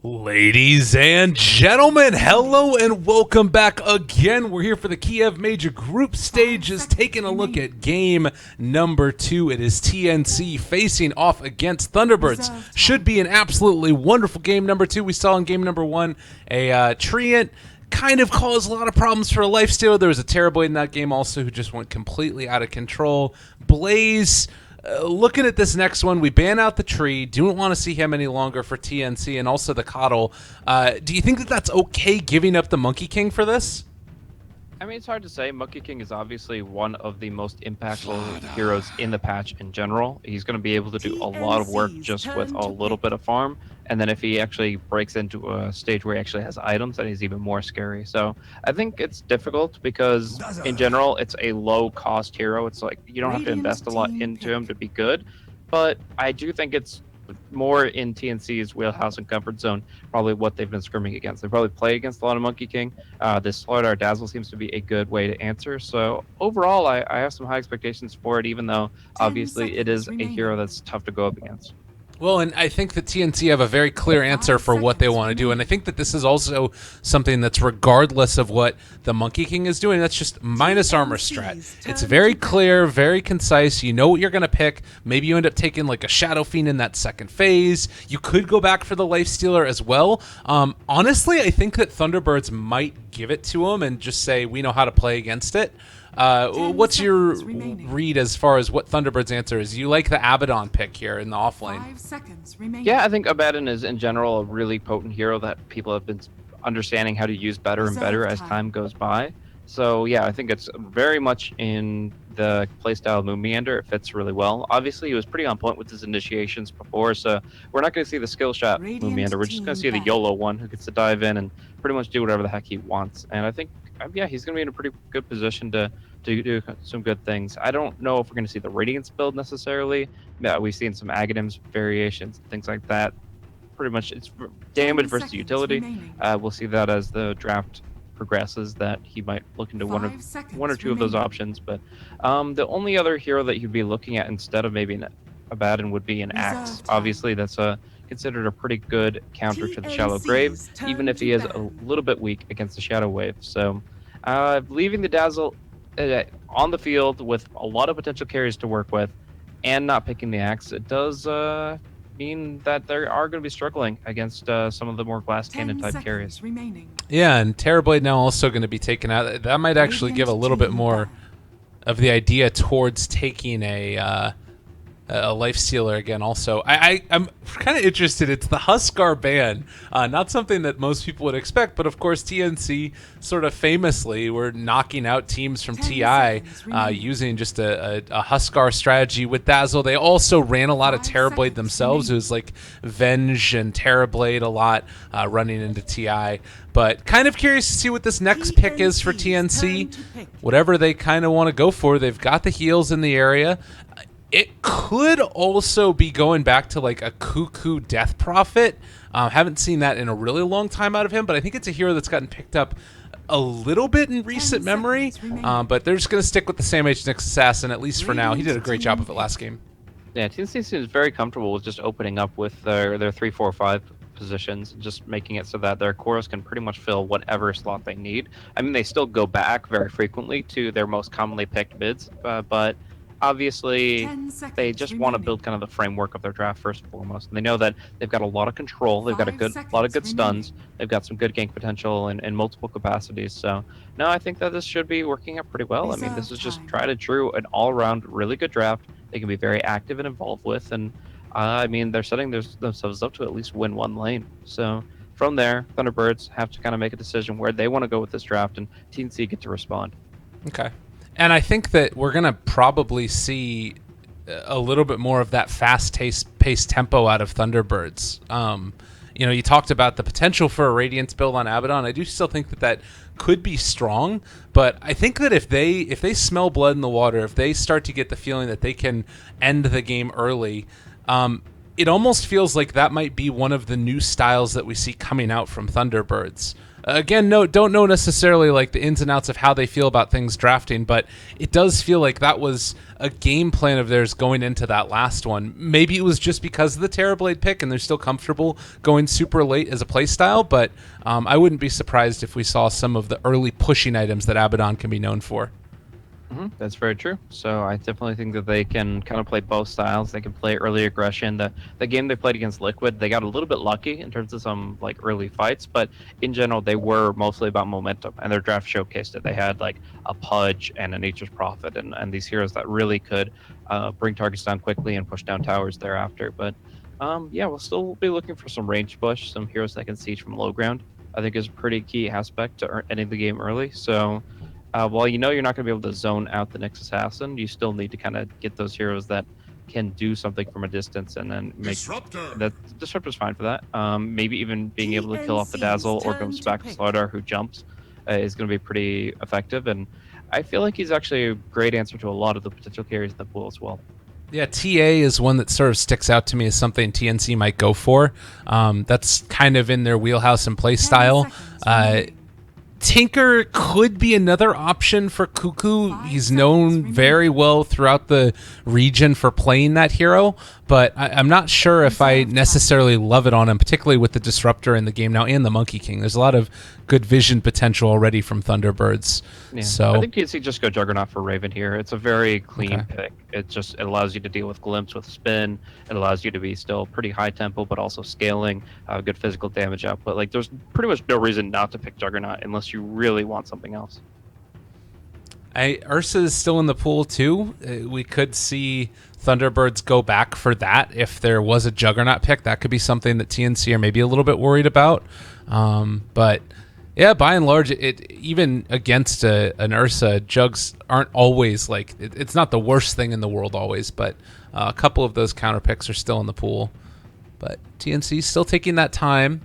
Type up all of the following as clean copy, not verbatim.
Ladies and gentlemen, hello and welcome back again. We're here for the Kiev Major group stages, taking a look at game number 2. It is TnC facing off against Thunderbirds. Should be an absolutely wonderful game. Number 2, we saw in game number 1 a Treant kind of caused a lot of problems for a lifestealer. There was a Terrorblade in that game also who just went completely out of control. Blaze, looking at this next one, we ban out the tree. Don't want to see him any longer for TnC, and also the Coddle. Do you think that that's okay giving up the Monkey King for this? I mean, it's hard to say. Monkey King is obviously one of the most impactful heroes in the patch in general. He's going to be able to do a lot of work just with a little bit of farm. And then if he actually breaks into a stage where he actually has items, then he's even more scary. So I think it's difficult because in general, it's a low-cost hero. It's like you don't have to invest a lot into him to be good. But I do think it's more in TnC's wheelhouse and comfort zone, probably what they've been scrimming against. They probably play against a lot of Monkey King. This Slaughter Dazzle seems to be a good way to answer. So overall, I have some high expectations for it, even though obviously it is a hero that's tough to go up against. Well, and I think that TnC have a very clear answer for what they want to do, and I think that this is also something that's regardless of what the Monkey King is doing, that's just minus armor strat. It's very clear, very concise, you know what you're going to pick. Maybe you end up taking like a Shadow Fiend in that second phase. You could go back for the Lifestealer as well. Honestly, I think that Thunderbirds might give it to them and just say, we know how to play against it. What's your read as far as what Thunderbird's answer is? You like the Abaddon pick here in the offlane? Yeah, I think Abaddon is in general a really potent hero that people have been understanding how to use better and better as time goes by. So yeah, I think it's very much in the playstyle of Moon Meander. It fits really well. Obviously, he was pretty on point with his initiations before, so we're not going to see the skill shot Moon Meander. We're just going to see the YOLO one who gets to dive in and pretty much do whatever the heck he wants. And I think, yeah, he's going to be in a pretty good position to do some good things. I don't know if we're going to see the Radiance build necessarily. Yeah, we've seen some Aghanims variations, things like that. Pretty much it's damage versus utility. We'll see that as the draft progresses, that he might look into one or two of those options. But the only other hero that you'd be looking at instead of maybe an Abaddon would be an Axe. Obviously, that's considered a pretty good counter to the Shallow Grave, even if he is a little bit weak against the Shadow Wave. So leaving the Dazzle on the field with a lot of potential carries to work with and not picking the Axe, it does mean that they are going to be struggling against some of the more Glass Cannon type carries. Yeah, and Terrorblade now also going to be taken out. That might actually give a little bit more of the idea towards taking a Lifestealer again also. I'm kind of interested. It's the Huskar ban. Not something that most people would expect, but of course TnC sort of famously were knocking out teams from TI using just a Huskar strategy with Dazzle. They also ran a lot of Terrorblade themselves. It was like Venge and Terrorblade a lot running into TI. But kind of curious to see what this next pick is for TnC. Whatever they kind of want to go for, they've got the heals in the area. It could also be going back to like a Cuckoo Death Prophet. Haven't seen that in a really long time out of him, but I think it's a hero that's gotten picked up a little bit in recent memory. But they're just going to stick with the Sam H. Nyx Assassin, at least for now. He did a great job of it last game. Yeah, TnC seems very comfortable with just opening up with their 3, 4, 5 positions, just making it so that their cores can pretty much fill whatever slot they need. I mean, they still go back very frequently to their most commonly picked bids, but obviously, they just want to build kind of the framework of their draft first and foremost. And they know that they've got a lot of control. They've got a lot of good stuns. They've got some good gank potential in multiple capacities. So, no, I think that this should be working out pretty well. I mean, this is just tried and true, an all-around really good draft. They can be very active and involved with. And, I mean, they're setting themselves up to at least win one lane. So, from there, Thunderbirds have to kind of make a decision where they want to go with this draft, and TnC get to respond. Okay. And I think that we're going to probably see a little bit more of that fast-paced tempo out of Thunderbirds. You know, you talked about the potential for a Radiance build on Abaddon. I do still think that could be strong, but I think that if they smell blood in the water, if they start to get the feeling that they can end the game early, it almost feels like that might be one of the new styles that we see coming out from Thunderbirds. Again, don't know necessarily like the ins and outs of how they feel about things drafting, but it does feel like that was a game plan of theirs going into that last one. Maybe it was just because of the Terrorblade pick and they're still comfortable going super late as a play style, but I wouldn't be surprised if we saw some of the early pushing items that Abaddon can be known for. That's very true. So I definitely think that they can kind of play both styles. They can play early aggression. The game they played against Liquid, they got a little bit lucky in terms of some like early fights, but in general, they were mostly about momentum, and their draft showcased it. They had like a Pudge and a Nature's Prophet, and these heroes that really could bring targets down quickly and push down towers thereafter. But yeah, we'll still be looking for some range push, some heroes that can siege from low ground. I think is a pretty key aspect to ending the game early. So. While you know you're not going to be able to zone out the next assassin, you still need to kind of get those heroes that can do something from a distance and then make that. Disruptor's fine for that. Maybe even being able to kill off the Dazzle or goes back to Slardar who jumps is going to be pretty effective. And I feel like he's actually a great answer to a lot of the potential carries in the pool as well. Yeah, TA is one that sort of sticks out to me as something TnC might go for. That's kind of in their wheelhouse and play style. Tinker could be another option for Cuckoo. He's known very well throughout the region for playing that hero, but I'm not sure if I necessarily love it on him, particularly with the Disruptor in the game now and the Monkey King. There's a lot of good vision potential already from Thunderbirds. Yeah. So I think TnC just go Juggernaut for Raven here. It's a very clean pick. It allows you to deal with Glimpse with spin. It allows you to be still pretty high tempo, but also scaling, good physical damage output. Like there's pretty much no reason not to pick Juggernaut unless you really want something else. Ursa is still in the pool too. We could see Thunderbirds go back for that if there was a Juggernaut pick. That could be something that TnC are maybe a little bit worried about. But yeah, by and large, it even against an Ursa, Jugs aren't always like it's not the worst thing in the world always, but a couple of those counter picks are still in the pool. But TnC is still taking that time.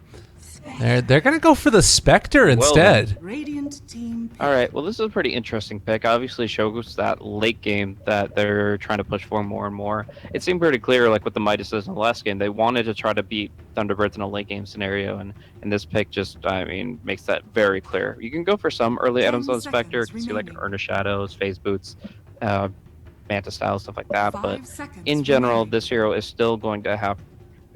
They're gonna go for the Spectre instead. All right. Well, this is a pretty interesting pick. Obviously, shows that late game that they're trying to push for more and more. It seemed pretty clear, like with the Midases in the last game, they wanted to try to beat Thunderbirds in a late game scenario, and this pick just, I mean, makes that very clear. You can go for some early items on Spectre. You can see like Urna Shadows, Phase Boots, Manta Style, stuff like that. But in general, this hero is still going to have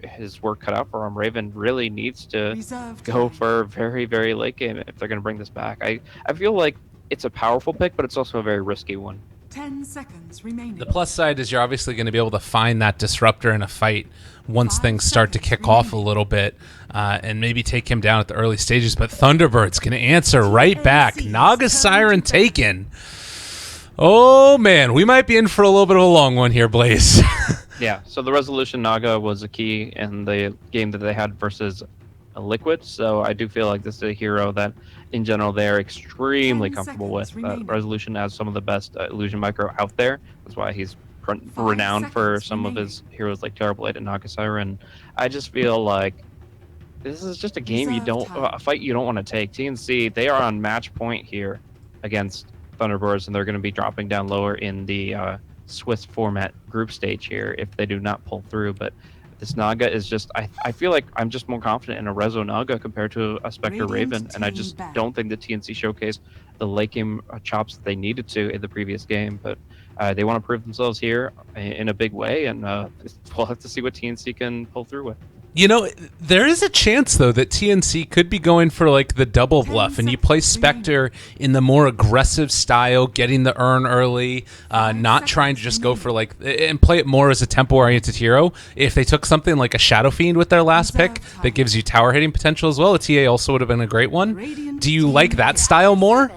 his work cut out for him. Raven really needs to go for very, very late game if they're going to bring this back. I feel like it's a powerful pick, but it's also a very risky one. 10 seconds remaining. The plus side is you're obviously going to be able to find that Disruptor in a fight once things start to kick off a little bit and maybe take him down at the early stages. But Thunderbird's going to answer right back. Naga Siren taken. Oh, man. We might be in for a little bit of a long one here, Blaze. Yeah, so the Resolution Naga was a key in the game that they had versus a Liquid, so I do feel like this is a hero that, in general, they're extremely comfortable with. Resolution has some of the best illusion micro out there. That's why he's renowned for some of his heroes like Terrorblade and Naga Siren. I just feel like this is just a game a fight you don't want to take. TnC, they are on match point here against Thunderbirds, and they're going to be dropping down lower in the Swiss format group stage here if they do not pull through. But this Naga is just, I feel like I'm just more confident in a Rezo Naga compared to a Spectre Raven, and I just don't think the TnC showcased the late game chops that they needed to in the previous game. But they want to prove themselves here in a big way, and we'll have to see what TnC can pull through with. You know, there is a chance, though, that TnC could be going for, like, the double bluff, and you play Spectre in the more aggressive style, getting the urn early, not trying to just go for, like, and play it more as a tempo-oriented hero. If they took something like a Shadow Fiend with their last pick that gives you tower hitting potential as well, a TA also would have been a great one. Do you like that style more?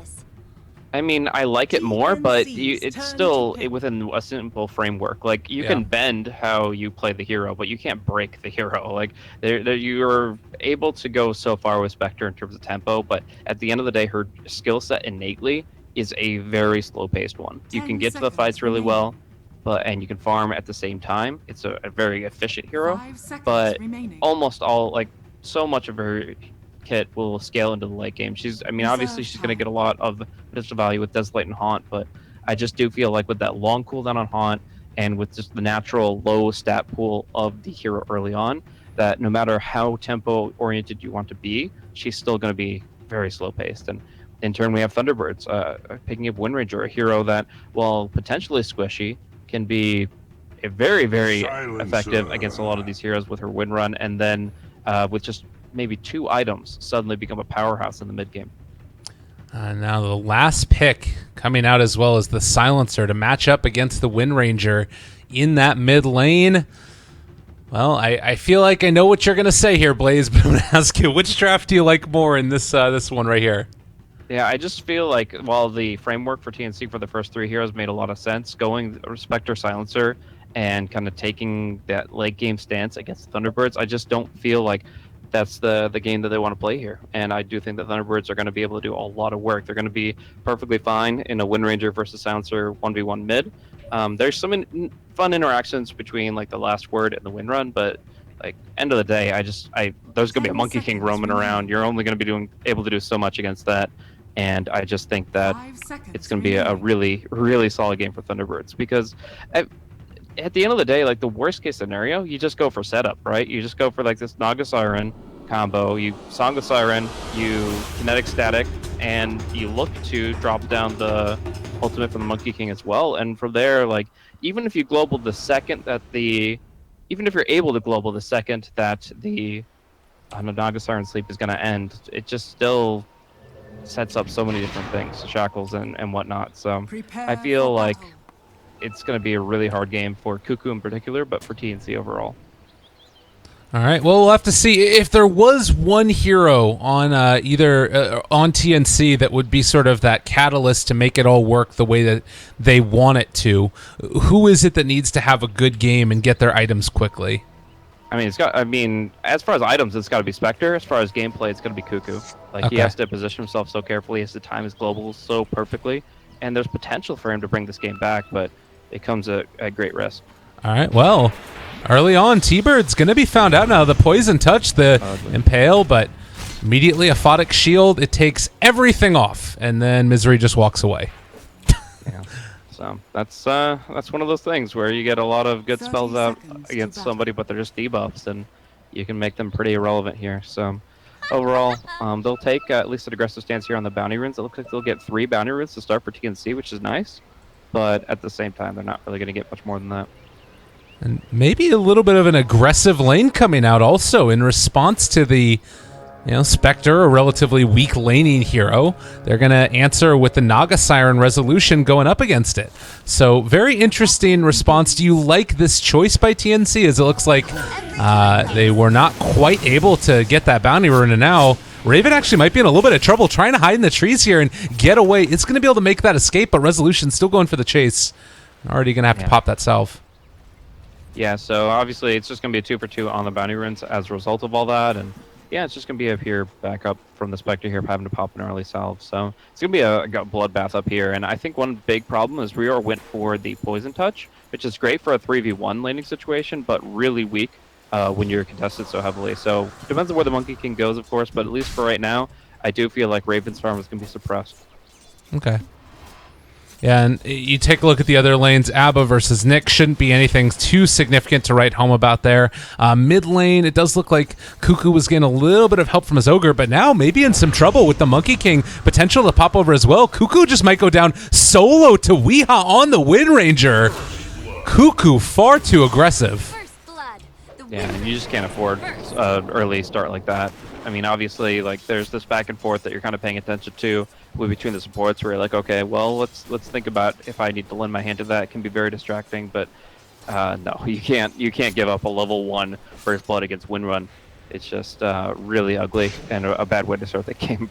I mean, I like it more, but it's still within a simple framework. Like, you can bend how you play the hero, but you can't break the hero. Like, you're able to go so far with Spectre in terms of tempo, but at the end of the day, her skill set innately is a very slow-paced one. You can get to the fights really well, and you can farm at the same time. It's a very efficient hero, but almost all, like, so much of her kit will scale into the late game. Obviously she's going to get a lot of potential value with Desolate and Haunt, but I just do feel like with that long cooldown on Haunt and with just the natural low stat pool of the hero early on, that no matter how tempo oriented you want to be, she's still going to be very slow paced. And in turn, we have Thunderbirds picking up Wind Ranger, a hero that, while potentially squishy, can be a very, very effective against a lot of these heroes with her Wind Run, and then with just maybe 2 items, suddenly become a powerhouse in the mid game. Now the last pick coming out as well as the Silencer to match up against the Wind Ranger in that mid lane. Well, I feel like I know what you're going to say here, Blaze, but I'm going to ask you, which draft do you like more in this this one right here? Yeah, I just feel like while the framework for TnC for the first 3 heroes made a lot of sense, going Spectre Silencer and kind of taking that late game stance against Thunderbirds, I just don't feel like that's the game that they want to play here. And I do think that Thunderbirds are going to be able to do a lot of work. They're going to be perfectly fine in a Wind Ranger versus Silencer 1v1 mid. There's some fun interactions between like the last word and the Wind Run, but like end of the day, there's going to be a Monkey King roaming around. You're only going to be able to do so much against that. And I just think that it's going to be a really, really solid game for Thunderbirds, because at the end of the day, like the worst case scenario, you just go for setup, right? You just go for like this Naga Siren combo, you Song of Siren, you Kinetic Static, and you look to drop down the ultimate from the Monkey King as well. And from there, like even if you global the second that even if you're able to global the second that the Naga Siren sleep is going to end, it just still sets up so many different things, shackles and whatnot. So I feel like it's going to be a really hard game for Cuckoo in particular, but for TnC overall. All right. Well, we'll have to see if there was one hero on either on TnC that would be sort of that catalyst to make it all work the way that they want it to. Who is it that needs to have a good game and get their items quickly? I mean, as far as items, it's got to be Spectre. As far as gameplay, it's going to be Cuckoo. Like he has to position himself so carefully, he has to time his globals so perfectly, and there's potential for him to bring this game back, but it comes at great risk. All right, well, early on, T-Bird's going to be found out now. The Poison Touch, the Impale, but immediately a Photic Shield. It takes everything off, and then Misery just walks away. Yeah. So that's one of those things where you get a lot of good spells out against somebody, but they're just debuffs, and you can make them pretty irrelevant here. So overall, they'll take at least an aggressive stance here on the bounty runes. It looks like they'll get 3 bounty runes to start for TnC, which is nice. But at the same time, they're not really going to get much more than that. And maybe a little bit of an aggressive lane coming out also in response to the, Spectre, a relatively weak laning hero. They're going to answer with the Naga Siren resolution going up against it. So very interesting response. Do you like this choice by TnC? As it looks like they were not quite able to get that bounty rune, and now Raven actually might be in a little bit of trouble trying to hide in the trees here and get away. It's going to be able to make that escape, but Resolution's still going for the chase. Already going to have to pop that salve. Yeah, so obviously it's just going to be a 2 for 2 on the bounty runes as a result of all that. And yeah, it's just going to be a pure backup from the Spectre here, having to pop an early salve. So it's going to be a bloodbath up here. And I think one big problem is Rior went for the Poison Touch, which is great for a 3v1 laning situation, but really weak when you're contested so heavily. So depends on where the Monkey King goes, of course, but at least for right now, I do feel like Raven's farm is going to be suppressed. Okay. Yeah, and you take a look at the other lanes. Abba versus Nick shouldn't be anything too significant to write home about there. Mid lane, it does look like Cuckoo was getting a little bit of help from his Ogre, but now maybe in some trouble with the Monkey King. Potential to pop over as well. Cuckoo just might go down solo to Weeha on the Wind Ranger. Cuckoo far too aggressive. Yeah, and you just can't afford an early start like that. I mean, obviously, like there's this back and forth that you're kind of paying attention to between the supports, where you're like, okay, well, let's think about if I need to lend my hand to that. It can be very distracting, but no, you can't give up a level 1 First Blood against Windrun. It's just really ugly and a bad way to start the game.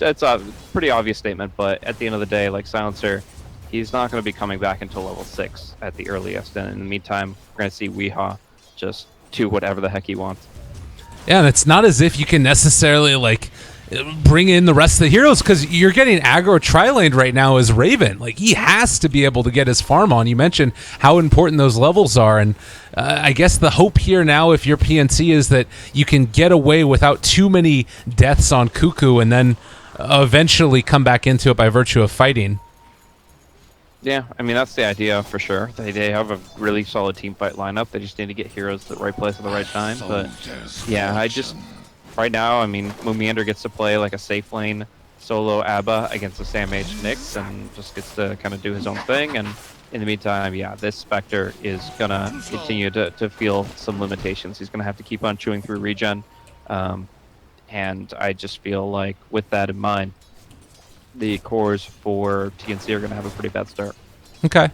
It's a pretty obvious statement, but at the end of the day, like Silencer, he's not going to be coming back until level 6 at the earliest, and in the meantime, we're going to see Weeha just do whatever the heck he wants. Yeah, and it's not as if you can necessarily like bring in the rest of the heroes, because you're getting aggro tri-laned right now as Raven. Like he has to be able to get his farm on. You mentioned how important those levels are, and I guess the hope here now, if you're PNC, is that you can get away without too many deaths on Cuckoo, and then eventually come back into it by virtue of fighting. Yeah, I mean, that's the idea for sure. They have a really solid team fight lineup. They just need to get heroes to the right place at the right time. But yeah, right now, I mean, Mumiander gets to play like a safe lane solo ABBA against the SamH Nyx and just gets to kind of do his own thing. And in the meantime, yeah, this Spectre is going to continue to feel some limitations. He's going to have to keep on chewing through regen. And I just feel like with that in mind, the cores for TnC are going to have a pretty bad start. Okay.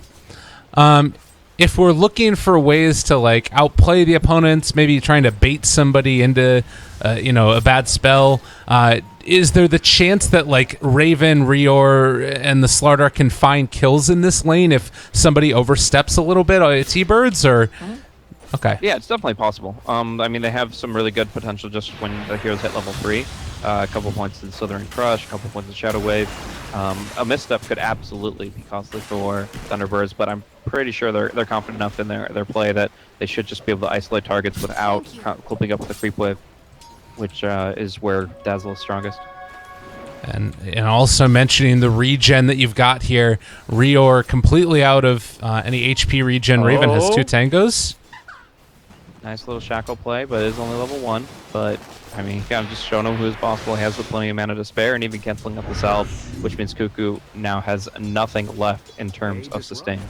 If we're looking for ways to like outplay the opponents, maybe trying to bait somebody into, a bad spell, is there the chance that like Raven, Rior, and the Slardar can find kills in this lane if somebody oversteps a little bit? T-Birds or? Okay. Yeah, it's definitely possible. I mean, they have some really good potential just when the heroes hit level 3. A couple points in Slithering Crush, a couple points in Shadow Wave. A misstep could absolutely be costly for Thunderbirds, but I'm pretty sure they're confident enough in their play that they should just be able to isolate targets without clipping up with the creep wave, which is where Dazzle is strongest. And also mentioning the regen that you've got here, Rior completely out of any HP regen. Raven has 2 tangos. Nice little shackle play, but it is only level 1. But, I mean, kind of just showing him who is possible. He has plenty of mana to spare, and even canceling up the salve, which means Cuckoo now has nothing left in terms of sustain.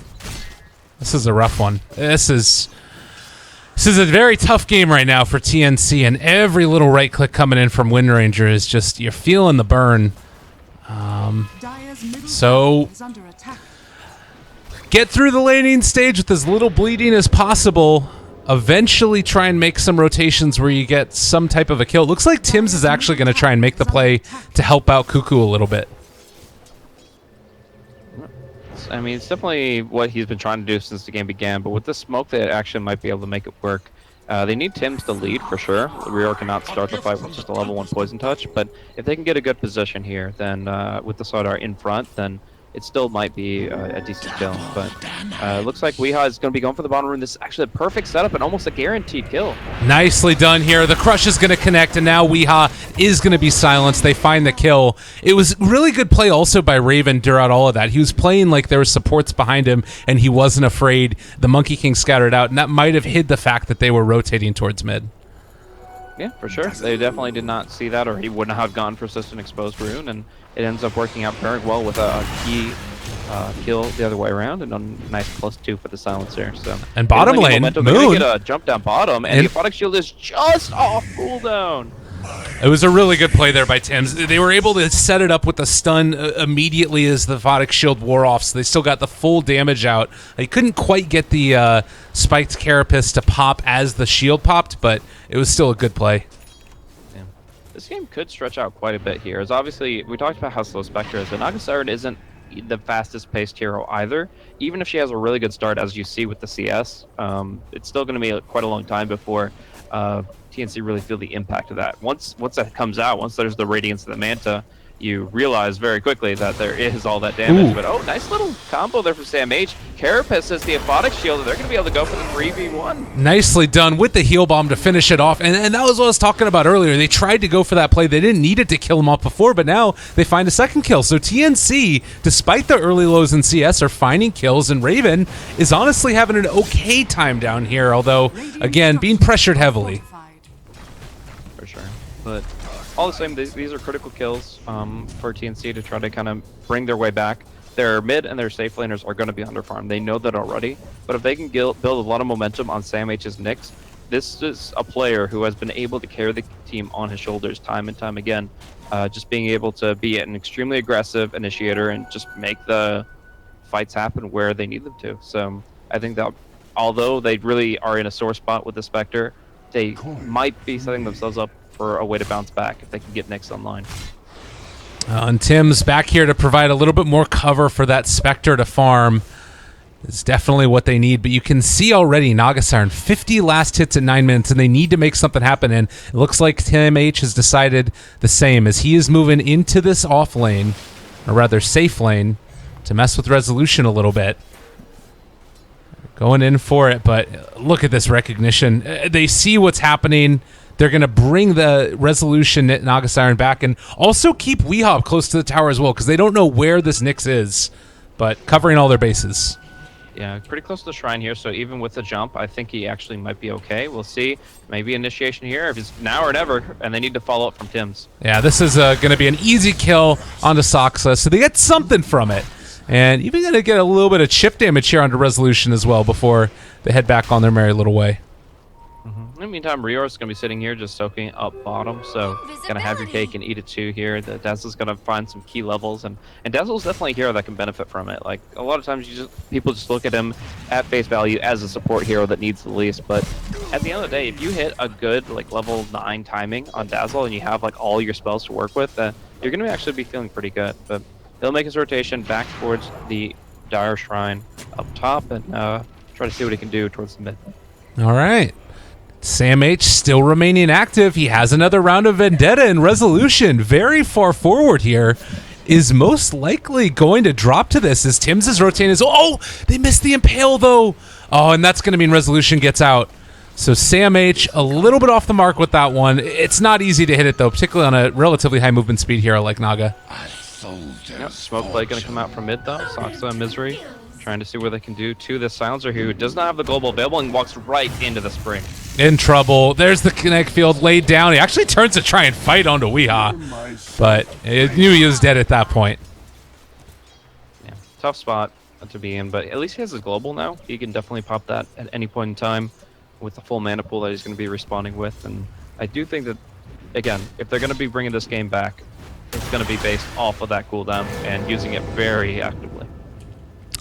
This is a rough one. This is a very tough game right now for TnC, and every little right click coming in from Wind Ranger is just, you're feeling the burn. So get through the laning stage with as little bleeding as possible. Eventually try and make some rotations where you get some type of a kill. It looks like Tim's is actually going to try and make the play to help out Cuckoo a little bit. I mean, it's definitely what he's been trying to do since the game began, but with the smoke, they actually might be able to make it work. They need Tim's to lead for sure. Rior cannot start the fight with just a level 1 poison touch, but if they can get a good position here, then with the Slardar in front, then it still might be a decent kill. But it looks like Weeha is going to be going for the bottom room. This is actually a perfect setup and almost a guaranteed kill. Nicely done here. The crush is going to connect, and now Weeha is going to be silenced. They find the kill. It was really good play also by Raven throughout all of that. He was playing like there were supports behind him, and he wasn't afraid. The Monkey King scattered out, and that might have hid the fact that they were rotating towards mid. Yeah, for sure. They definitely did not see that, or he wouldn't have gone for Persistent Exposed Rune, and it ends up working out very well with a key kill the other way around, and a nice +2 for the silencer. So and bottom lane, Moon. They're gonna get a jump down bottom, and the Aphotic Shield is just off cooldown. It was a really good play there by Tim's. They were able to set it up with the stun immediately as the Aphotic Shield wore off, so they still got the full damage out. They couldn't quite get the spiked Carapace to pop as the shield popped, but it was still a good play. Yeah. This game could stretch out quite a bit here. As obviously, we talked about how slow Spectre is, but Naga Siren isn't the fastest paced hero either. Even if she has a really good start, as you see with the CS, it's still going to be quite a long time before TnC really feel the impact of that. Once that comes out, once there's the Radiance of the Manta, you realize very quickly that there is all that damage. But nice little combo there from SamH. Carapace has the Aphotic Shield, and they're going to be able to go for the 3v1. Nicely done with the heal bomb to finish it off. And that was what I was talking about earlier. They tried to go for that play. They didn't need it to kill him off before, but now they find a second kill. So TnC, despite the early lows in CS, are finding kills, and Raven is honestly having an okay time down here, although, again, being pressured heavily. For sure. But all the same, these are critical kills for TnC to try to kind of bring their way back. Their mid and their safe laners are going to be underfarmed. They know that already. But if they can build a lot of momentum on SamH's Nyx, this is a player who has been able to carry the team on his shoulders time and time again. Just being able to be an extremely aggressive initiator and just make the fights happen where they need them to. So I think that although they really are in a sore spot with the Spectre, they might be setting themselves up for a way to bounce back if they can get Nyx online. And Tim's back here to provide a little bit more cover for that Spectre to farm. It's definitely what they need, but you can see already Naga Siren 50 last hits in 9 minutes, and they need to make something happen, and it looks like TMH has decided the same as he is moving into this off lane, or rather safe lane, to mess with resolution a little bit. Going in for it, but look at this recognition. They see what's happening. They're going to bring the resolution Naga Siren back and also keep Weeha close to the tower as well, because they don't know where this Nyx is, but covering all their bases. Yeah, pretty close to the shrine here, so even with the jump, I think he actually might be okay. We'll see. Maybe initiation here, if it's now or never, and they need to follow up from Tim's. Yeah, this is going to be an easy kill onto Soxa, so they get something from it. And even going to get a little bit of chip damage here onto Resolution as well before they head back on their merry little way. In the meantime, Rio's going to be sitting here just soaking up bottom, so going to have your cake and eat it too here. The Dazzle's going to find some key levels, and Dazzle's definitely a hero that can benefit from it. Like, a lot of times people just look at him at face value as a support hero that needs the least, but at the end of the day, if you hit a good like level 9 timing on Dazzle and you have like all your spells to work with, you're going to actually be feeling pretty good. But he'll make his rotation back towards the Dire Shrine up top and try to see what he can do towards the mid. All right. Sam H still remaining active. He has another round of Vendetta, and Resolution very far forward here is most likely going to drop to this as Tim's is rotating his... Oh, they missed the Impale though. Oh, and that's going to mean Resolution gets out. So Sam H a little bit off the mark with that one. It's not easy to hit it though, particularly on a relatively high movement speed hero like Naga. Yep, Smoke Blade going to come out from mid though. Soxa and Misery trying to see what they can do to this Silencer who does not have the global available and walks right into the spring. In trouble. There's the Kinetic Field laid down. He actually turns to try and fight onto Weehaw, but it knew he was dead at that point. Yeah, tough spot to be in, but at least he has his global now. He can definitely pop that at any point in time with the full mana pool that he's going to be responding with, and I do think that, again, if they're going to be bringing this game back, it's going to be based off of that cooldown and using it very actively.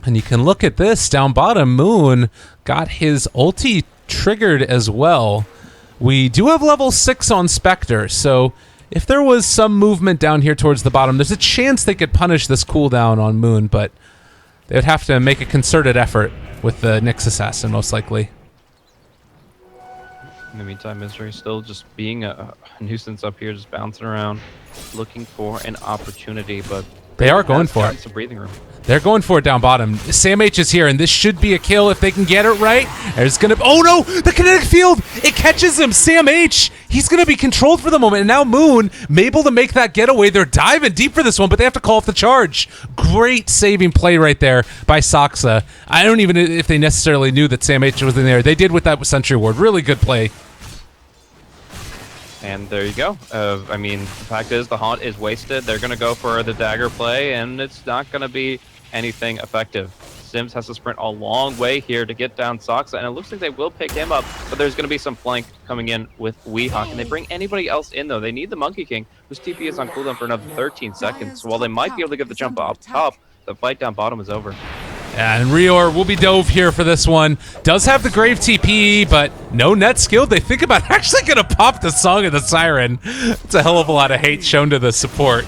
And you can look at this down bottom. Moon got his ulti triggered as well. We do have level 6 on Spectre, so if there was some movement down here towards the bottom, there's a chance they could punish this cooldown on Moon, but they would have to make a concerted effort with the Nyx Assassin, most likely. In the meantime, Misery still just being a nuisance up here, just bouncing around, looking for an opportunity, but they are going for it. Some breathing room. They're going for it down bottom. Sam H is here, and this should be a kill if they can get it right. There's gonna... Oh no! The Kinetic Field! It catches him! Sam H! He's gonna be controlled for the moment, and now Moon, able to make that getaway. They're diving deep for this one, but they have to call off the charge. Great saving play right there by Soxa. I don't even know if they necessarily knew that Sam H was in there. They did with that Sentry Ward. Really good play. And there you go. I mean, the fact is the Haunt is wasted. They're going to go for the dagger play, and it's not going to be anything effective. Sims has to sprint a long way here to get down Soxa, and it looks like they will pick him up, but there's going to be some flank coming in with Weehaw. Can they bring anybody else in, though? They need the Monkey King, whose TP is on cooldown for another 13 seconds. So while they might be able to get the jump up top, the fight down bottom is over. And Rior will be dove here for this one. Does have the Grave TP, but no net skill. They think about actually going to pop the Song of the Siren. It's a hell of a lot of hate shown to the support.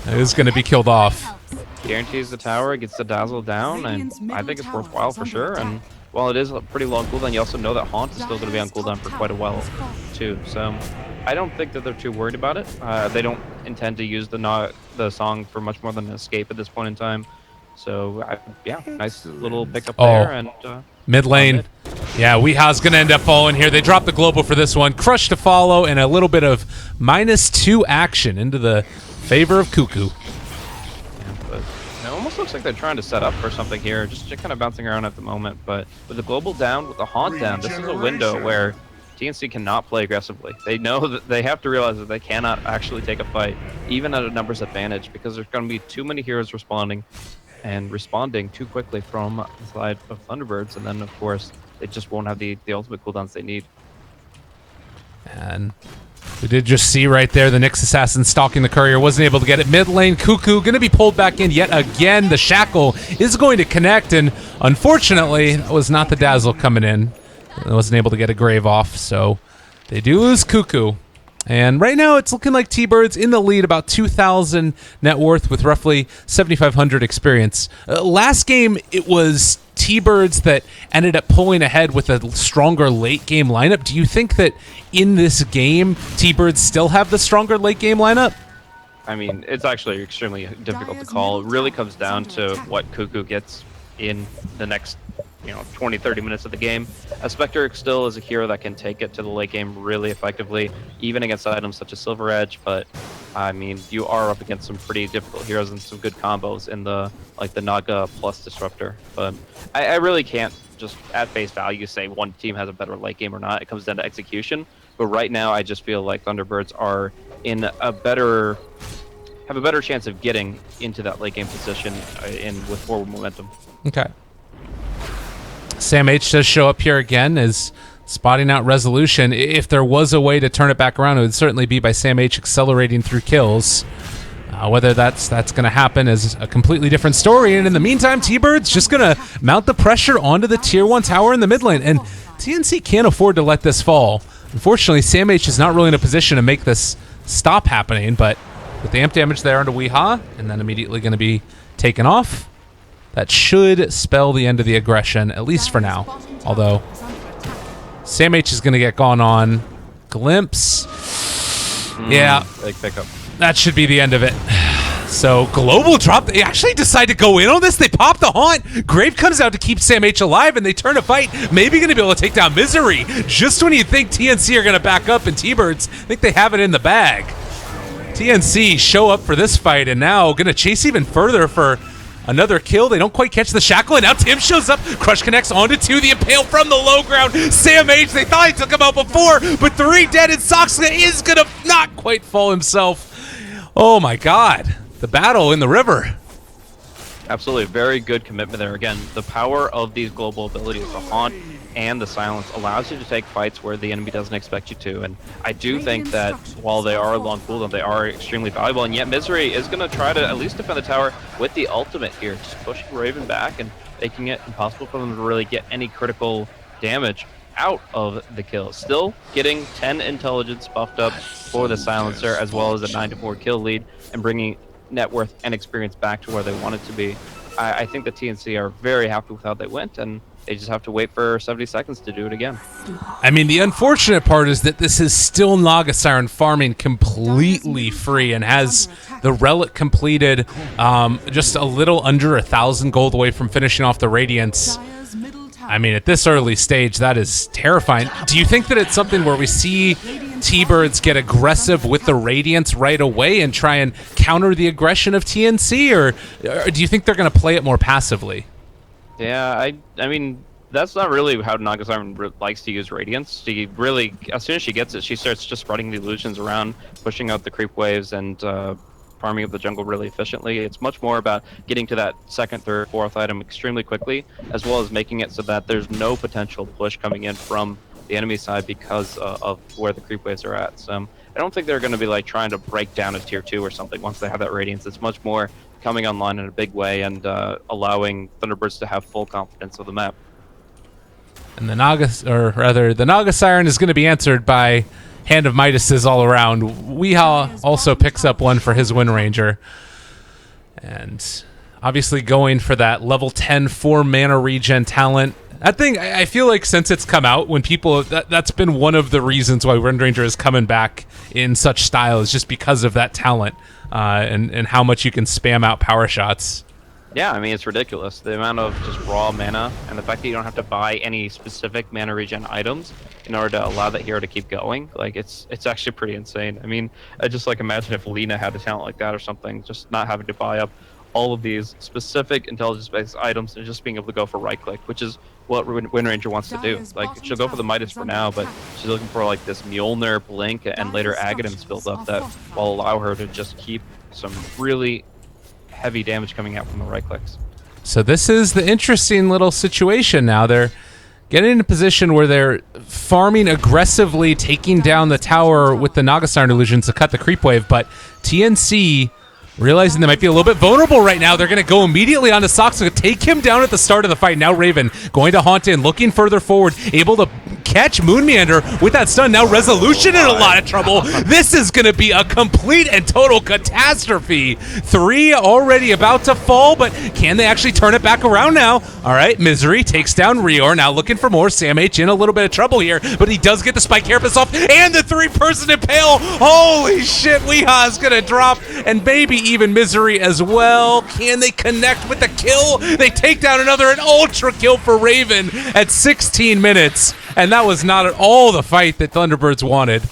Who's going to be killed off. Guarantees the tower, gets the Dazzle down, and I think it's worthwhile for sure. And while it is a pretty long cooldown, you also know that Haunt is still going to be on cooldown for quite a while, too. So I don't think that they're too worried about it. They don't intend to use the Song for much more than an escape at this point in time. So, yeah, nice little pickup there. And mid lane. Yeah, Weeha's going to end up falling here. They drop the global for this one. Crush to follow, and a little bit of -2 action into the favor of Cuckoo. Yeah, but it almost looks like they're trying to set up for something here. Just kind of bouncing around at the moment. But with the global down, with the Haunt down, this is a window where TnC cannot play aggressively. They know that they have to realize that they cannot actually take a fight, even at a numbers advantage, because there's going to be too many heroes responding too quickly from the side of Thunderbirds, and then of course they just won't have the ultimate cooldowns they need. And we did just see right there the Nyx Assassin stalking the courier, wasn't able to get it. Mid lane, Cuckoo going to be pulled back in yet again. The Shackle is going to connect, and unfortunately that was not the Dazzle coming in. It wasn't able to get a Grave off, so they do lose Cuckoo. And right now, it's looking like T-Birds in the lead, about 2,000 net worth with roughly 7,500 experience. Last game, it was T-Birds that ended up pulling ahead with a stronger late-game lineup. Do you think that in this game, T-Birds still have the stronger late-game lineup? I mean, it's actually extremely difficult to call. It really comes down to what Cuckoo gets in the next 20, 30 minutes of the game. A Spectre still is a hero that can take it to the late game really effectively, even against items such as Silver Edge, but I mean, you are up against some pretty difficult heroes and some good combos in the Naga plus Disruptor. But I really can't just at face value say one team has a better late game or not. It comes down to execution. But right now, I just feel like Thunderbirds are in have a better chance of getting into that late game position with forward momentum. Okay. Sam H does show up here again as spotting out Resolution. If there was a way to turn it back around, it would certainly be by Sam H accelerating through kills. Whether that's going to happen is a completely different story. And in the meantime, T-Bird's just going to mount the pressure onto the tier 1 tower in the mid lane. And TnC can't afford to let this fall. Unfortunately, Sam H is not really in a position to make this stop happening. But with the amp damage there onto Weehaw, and then immediately going to be taken off, that should spell the end of the aggression, at least for now. Although Sam H is going to get gone on. Glimpse. Yeah. Big pickup. That should be the end of it. So global drop. They actually decide to go in on this. They pop the haunt. Grave comes out to keep Sam H alive, and they turn a fight. Maybe going to be able to take down Misery. Just when you think TnC are going to back up, and T-Birds think they have it in the bag. TnC show up for this fight, and now going to chase even further for another kill. They don't quite catch the shackle, and now Tim shows up. Crush connects onto 2. The impale from the low ground. Sam H, they thought he took him out before, but 3 dead, and Soxka is going to not quite fall himself. Oh my god. The battle in the river. Absolutely. Very good commitment there. Again, the power of these global abilities, the haunt and the silence, allows you to take fights where the enemy doesn't expect you to. And I do think that while they are long cooldown, they are extremely valuable. And yet Misery is going to try to at least defend the tower with the ultimate here, just pushing Raven back and making it impossible for them to really get any critical damage out of the kill. Still getting 10 intelligence buffed up for the silencer, as well as a 9-4 kill lead, and bringing net worth and experience back to where they want it to be. I think the TnC are very happy with how they went, and they just have to wait for 70 seconds to do it again. I mean, the unfortunate part is that this is still Naga Siren farming completely free and has the relic completed, just a little under 1,000 gold away from finishing off the Radiance. I mean, at this early stage, that is terrifying. Do you think that it's something where we see T-Birds get aggressive with the Radiance right away and try and counter the aggression of TnC, or do you think they're going to play it more passively? Yeah, I mean, that's not really how Naga Siren likes to use Radiance. She really, as soon as she gets it, she starts just spreading the illusions around, pushing out the creep waves, and farming up the jungle really efficiently. It's much more about getting to that 2nd, 3rd, 4th item extremely quickly, as well as making it so that there's no potential push coming in from the enemy side because of where the creep waves are at. So I don't think they're going to be like trying to break down a tier 2 or something once they have that Radiance. It's much more coming online in a big way and allowing Thunderbirds to have full confidence of the map. And the Naga Siren is going to be answered by Hand of Midas's all around. Weehaw also picks up one for his Wind Ranger. And obviously going for that level 10 4 mana regen talent. That thing, I feel like since it's come out, when people, that's been one of the reasons why Wind Ranger is coming back in such style, is just because of that talent and how much you can spam out power shots. Yeah, I mean, it's ridiculous. The amount of just raw mana and the fact that you don't have to buy any specific mana regen items in order to allow that hero to keep going. Like, it's actually pretty insane. I mean, I just like imagine if Lina had a talent like that or something, just not having to buy up all of these specific intelligence-based items and just being able to go for right-click, which is what Wind Ranger wants to do. Like, she'll go for the Midas for now, but she's looking for like this Mjolnir, Blink, and later Aghanim's build up that will allow her to just keep some really heavy damage coming out from the right clicks. So this is the interesting little situation now. They're getting in a position where they're farming aggressively, taking down the tower with the Naga Siren illusions to cut the creep wave, but TnC, realizing they might be a little bit vulnerable right now, they're going to go immediately onto Soxka, take him down at the start of the fight. Now Raven going to haunt in, looking further forward, able to catch Moon Meander with that stun. Now Resolution in a lot of trouble. This is going to be a complete and total catastrophe. 3 already about to fall, but can they actually turn it back around now? All right, Misery takes down Rior. Now looking for more. Sam H in a little bit of trouble here, but he does get the Spike Carapace off, and the 3-person impale. Holy shit, Weehaw is going to drop, and maybe even Misery as well. Can they connect with the kill? They take down an ultra kill for Raven at 16 minutes. And that was not at all the fight that Thunderbirds wanted.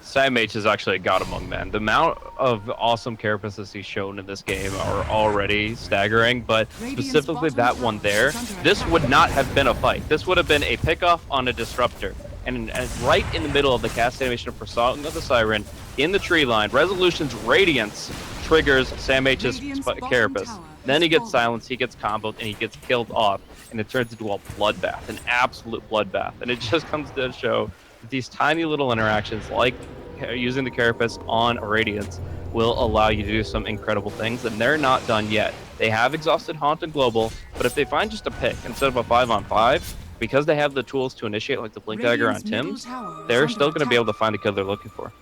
Sam H is actually a god among men. The amount of awesome carapaces he's shown in this game are already staggering, but specifically that one there, this would not have been a fight. This would have been a pickoff on a disruptor. And right in the middle of the cast animation for Song of the Siren, in the tree line, Resolution's Radiance triggers Sam H's carapace. Then he gets silenced, he gets comboed, and he gets killed off, and it turns into a bloodbath, an absolute bloodbath. And it just comes to show that these tiny little interactions, like using the carapace on a Radiance, will allow you to do some incredible things, and they're not done yet. They have exhausted Haunt and Global, but if they find just a pick instead of a 5-on-5, because they have the tools to initiate, like the Blink Dagger on Tim's, they're still going to be able to find the kill they're looking for.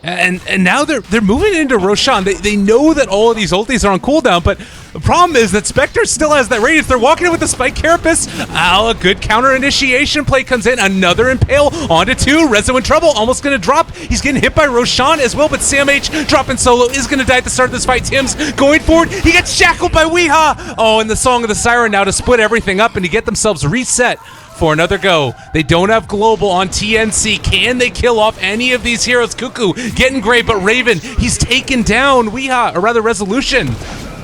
And now they're moving into Roshan. They know that all of these ultis are on cooldown, but the problem is that Spectre still has that radiance. They're walking in with the Spike Carapace. A good counter initiation play comes in. Another Impale onto 2. Rezo in trouble, almost going to drop. He's getting hit by Roshan as well, but Sam H dropping solo is going to die at the start of this fight. Tim's going forward. He gets shackled by Weeha. Oh, and the Song of the Siren now to split everything up and to get themselves reset for another go. They don't have global on TnC. Can they kill off any of these heroes? Cuckoo getting great, but Raven, he's taken down Weeha, or rather Resolution.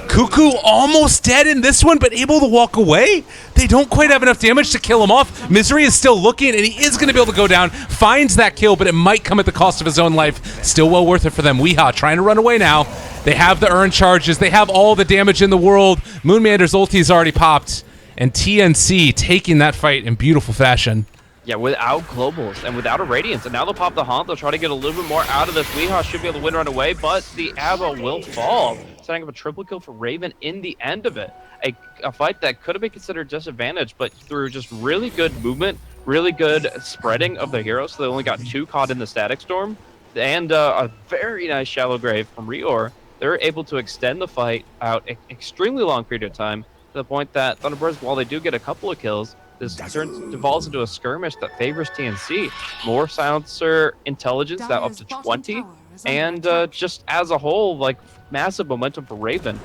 Cuckoo almost dead in this one, but able to walk away. They don't quite have enough damage to kill him off. Misery is still looking, and he is going to be able to go down. Finds that kill, but it might come at the cost of his own life. Still well worth it for them. Weeha trying to run away now. They have the earn charges. They have all the damage in the world. Moonmander's ulti is already popped. And TnC taking that fight in beautiful fashion. Yeah, without globals and without a Radiance. And now they'll pop the Haunt. They'll try to get a little bit more out of this. Weeha should be able to win right away, but the Ava will fall, setting up a triple kill for Raven in the end of it. A fight that could have been considered disadvantaged, but through just really good movement, really good spreading of the heroes, so they only got 2 caught in the Static Storm, and a very nice Shallow Grave from Rior, they're able to extend the fight out an extremely long period of time, to the point that Thunderbirds, while they do get a couple of kills, this devolves into a skirmish that favors TnC. More silencer intelligence, that up to 20, and just as a whole, like, massive momentum for Raven.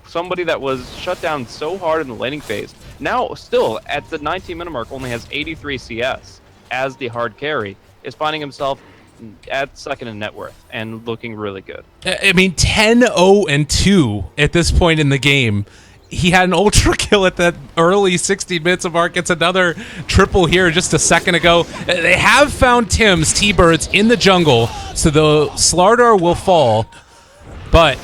Somebody that was shut down so hard in the laning phase, now still at the 19-minute mark only has 83 CS as the hard carry, is finding himself at second in net worth and looking really good. I mean, 10-0-2 at this point in the game. He had an ultra kill at that early 60 minutes of mark. Gets another triple here just a second ago. They have found Tim's T-Birds in the jungle, so the Slardar will fall. But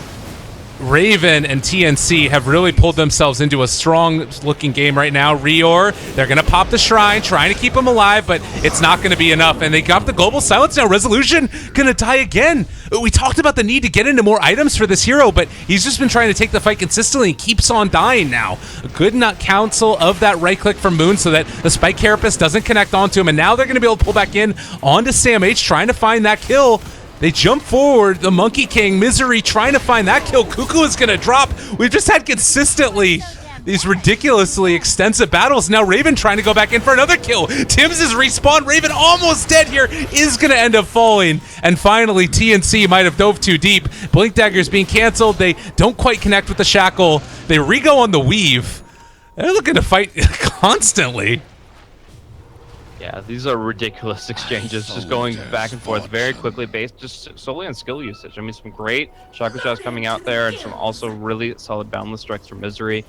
Raven and TnC have really pulled themselves into a strong-looking game right now. Rior, they're going to pop the Shrine, trying to keep him alive, but it's not going to be enough. And they got the global silence now. Resolution going to die again. We talked about the need to get into more items for this hero, but he's just been trying to take the fight consistently and keeps on dying now. A good nut counsel of that right-click from Moon so that the Spike Carapace doesn't connect onto him, and now they're going to be able to pull back in onto Sam H, trying to find that kill. They jump forward, the Monkey King, Misery trying to find that kill. Cuckoo is going to drop. We've just had consistently these ridiculously extensive battles. Now Raven trying to go back in for another kill. Tim's is respawned. Raven almost dead here, is going to end up falling. And finally, TnC might have dove too deep. Blink Dagger's being canceled. They don't quite connect with the Shackle. They re-go on the Weave. They're looking to fight constantly. Yeah, these are ridiculous exchanges, just going back and forth very quickly, based just solely on skill usage. I mean, some great chakra shots coming out there, and some also really solid boundless strikes from Misery.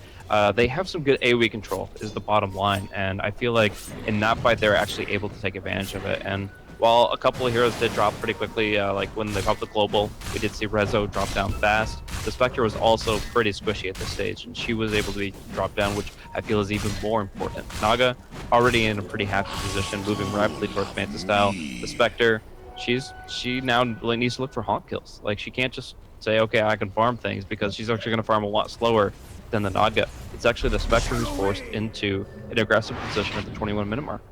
They have some good AoE control, is the bottom line, and I feel like in that fight they're actually able to take advantage of it. And while a couple of heroes did drop pretty quickly, like when they popped the global, we did see Rezo drop down fast. The Spectre was also pretty squishy at this stage, and she was able to be dropped down, which I feel is even more important. Naga already in a pretty happy position, moving rapidly towards Manta style. The Spectre, she now needs to look for haunt kills. Like, she can't just say, okay, I can farm things, because she's actually going to farm a lot slower than the Naga. It's actually the Spectre who's forced into an aggressive position at the 21-minute mark.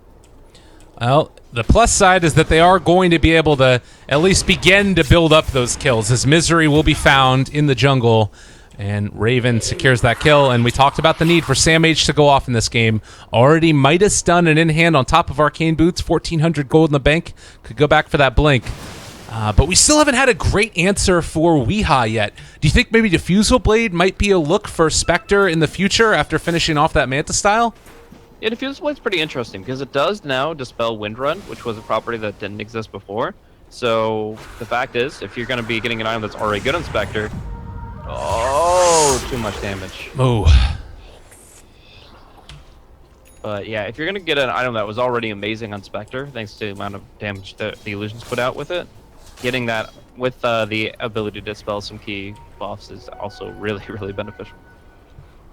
Well, the plus side is that they are going to be able to at least begin to build up those kills, as Misery will be found in the jungle, and Raven secures that kill. And we talked about the need for Sam H to go off in this game. Already Midas done and in hand on top of Arcane Boots, 1,400 gold in the bank. Could go back for that blink. But we still haven't had a great answer for Weeha yet. Do you think maybe Diffusal Blade might be a look for Spectre in the future after finishing off that Manta style? Yeah, Diffusal Blade's pretty interesting because it does now dispel Wind Run, which was a property that didn't exist before. So the fact is, if you're going to be getting an item that's already good on Spectre, oh, too much damage. Oh. But yeah, if you're going to get an item that was already amazing on Spectre, thanks to the amount of damage that the illusions put out with it, getting that with the ability to dispel some key buffs is also really, really beneficial.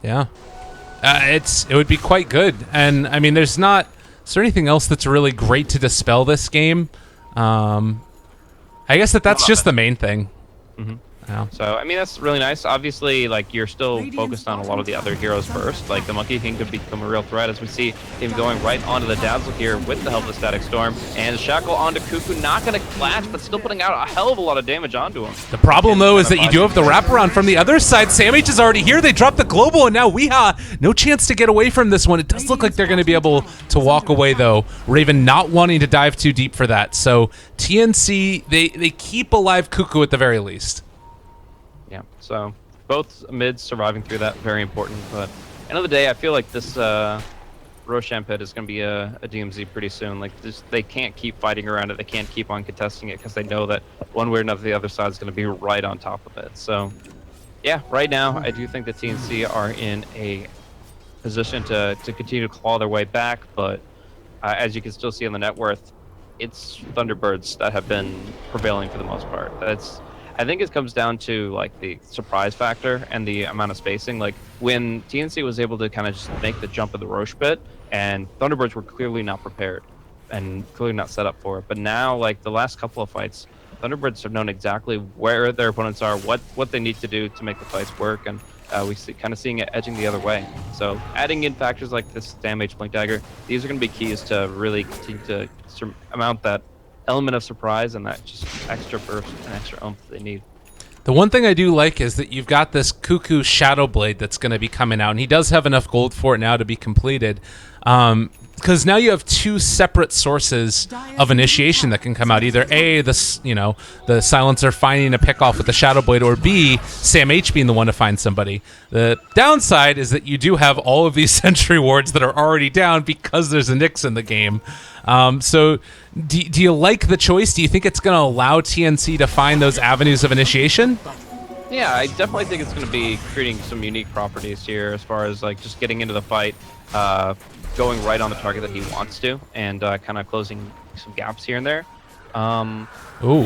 Yeah. It would be quite good. And, I mean, is there anything else that's really great to dispel this game? I guess that's just the main thing. Mm-hmm. Yeah. So, I mean, that's really nice. Obviously, like, you're still focused on a lot of the other heroes first. Like, the Monkey King could become a real threat, as we see him going right onto the Dazzle here with the help of Static Storm. And Shackle onto Cuckoo, not going to clash, but still putting out a hell of a lot of damage onto him. The problem, though, is that you do have the wraparound from the other side. Sam H is already here. They dropped the global, and now Weeha, no chance to get away from this one. It does look like they're going to be able to walk away, though. Raven not wanting to dive too deep for that. So, TnC, they keep alive Cuckoo at the very least. Yeah, so both mids surviving through that, very important. But end of the day, I feel like this Roshan pit is going to be a DMZ pretty soon. Like, they can't keep fighting around it. They can't keep on contesting it because they know that one way or another the other side is going to be right on top of it. So, yeah, right now I do think the TnC are in a position to continue to claw their way back. But as you can still see on the net worth, it's Thunderbirds that have been prevailing for the most part. I think it comes down to like the surprise factor and the amount of spacing. Like when TnC was able to kind of just make the jump of the Roche pit, and Thunderbirds were clearly not prepared and clearly not set up for it. But now, like the last couple of fights, Thunderbirds have known exactly where their opponents are, what they need to do to make the fights work, and we see kind of seeing it edging the other way. So adding in factors like this damage Blink Dagger, these are going to be keys to really continue to amount that element of surprise and that just extra burst and extra oomph they need. The one thing I do like is that you've got this Cuckoo Shadow Blade that's going to be coming out, and he does have enough gold for it now to be completed. Because now you have two separate sources of initiation that can come out. Either A, the Silencer finding a pick off with the Shadow Blade, or B, Sam H being the one to find somebody. The downside is that you do have all of these sentry wards that are already down because there's a Nyx in the game. So do you like the choice? Do you think it's going to allow TnC to find those avenues of initiation? Yeah, I definitely think it's going to be creating some unique properties here as far as like just getting into the fight, going right on the target that he wants to, and kind of closing some gaps here and there. Ooh.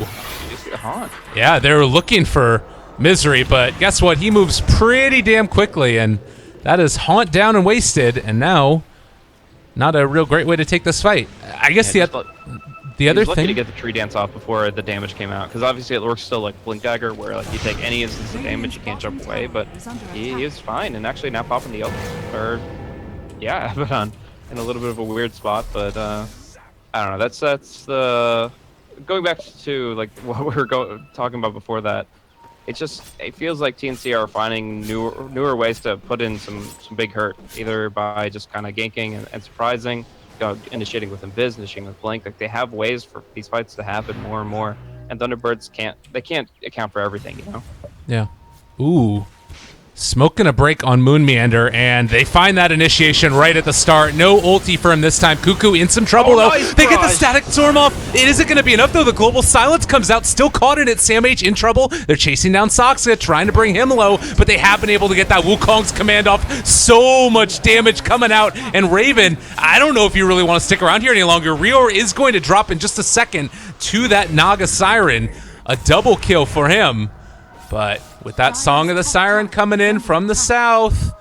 You see the Haunt. Yeah, they were looking for Misery, but guess what? He moves pretty damn quickly, and that is Haunt down and wasted, and now not a real great way to take this fight. I guess the other lucky thing to get the tree dance off before the damage came out, because obviously it works still like Blink Dagger, where like you take any instance of damage, you can't jump away, but he is fine, and actually now popping the ult, or yeah, Abaddon in a little bit of a weird spot, but I don't know. That's the going back to like what we were talking about before that. It feels like TnC are finding newer ways to put in some big hurt, either by just kind of ganking and surprising, initiating with Invis, initiating with Blink. Like they have ways for these fights to happen more and more, and Thunderbirds can't account for everything, you know? Yeah. Ooh. Smoking a break on Moon Meander, and they find that initiation right at the start. No ulti for him this time. Cuckoo in some trouble, though. Nice they get the Static Storm off. It isn't going to be enough, though. The Global Silence comes out, still caught in it. Sam H in trouble. They're chasing down Soxa, trying to bring him low, but they have been able to get that Wukong's command off. So much damage coming out, and Raven, I don't know if you really want to stick around here any longer. Rior is going to drop in just a second to that Naga Siren. A double kill for him. But with that Song of the Siren coming in from the south,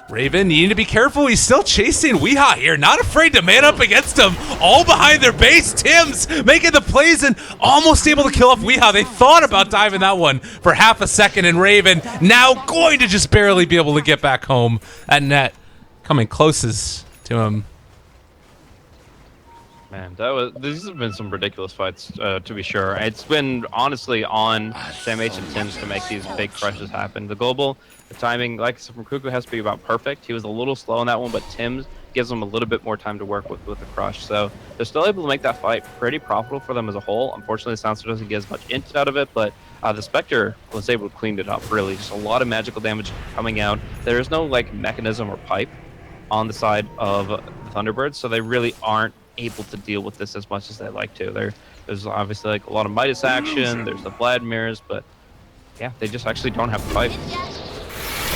Raven needing to be careful. He's still chasing Weeha here, not afraid to man up against him. All behind their base. Tim's making the plays and almost able to kill off Weeha. They thought about diving that one for half a second, and Raven now going to just barely be able to get back home. That net coming closest to him. Man, these have been some ridiculous fights, to be sure. It's been honestly on Sam H and Tim's to make these big crushes happen. The global, the timing, like I said, from Cuckoo has to be about perfect. He was a little slow on that one, but Tim's gives them a little bit more time to work with the crush. So they're still able to make that fight pretty profitable for them as a whole. Unfortunately, Silencer doesn't get as much int out of it, but the Spectre was able to clean it up, really. Just a lot of magical damage coming out. There is no like mechanism or pipe on the side of the Thunderbirds, so they really aren't able to deal with this as much as they like to. They're There's obviously like a lot of Midas action. There's the Vladimirs, but yeah, they just actually don't have a fight.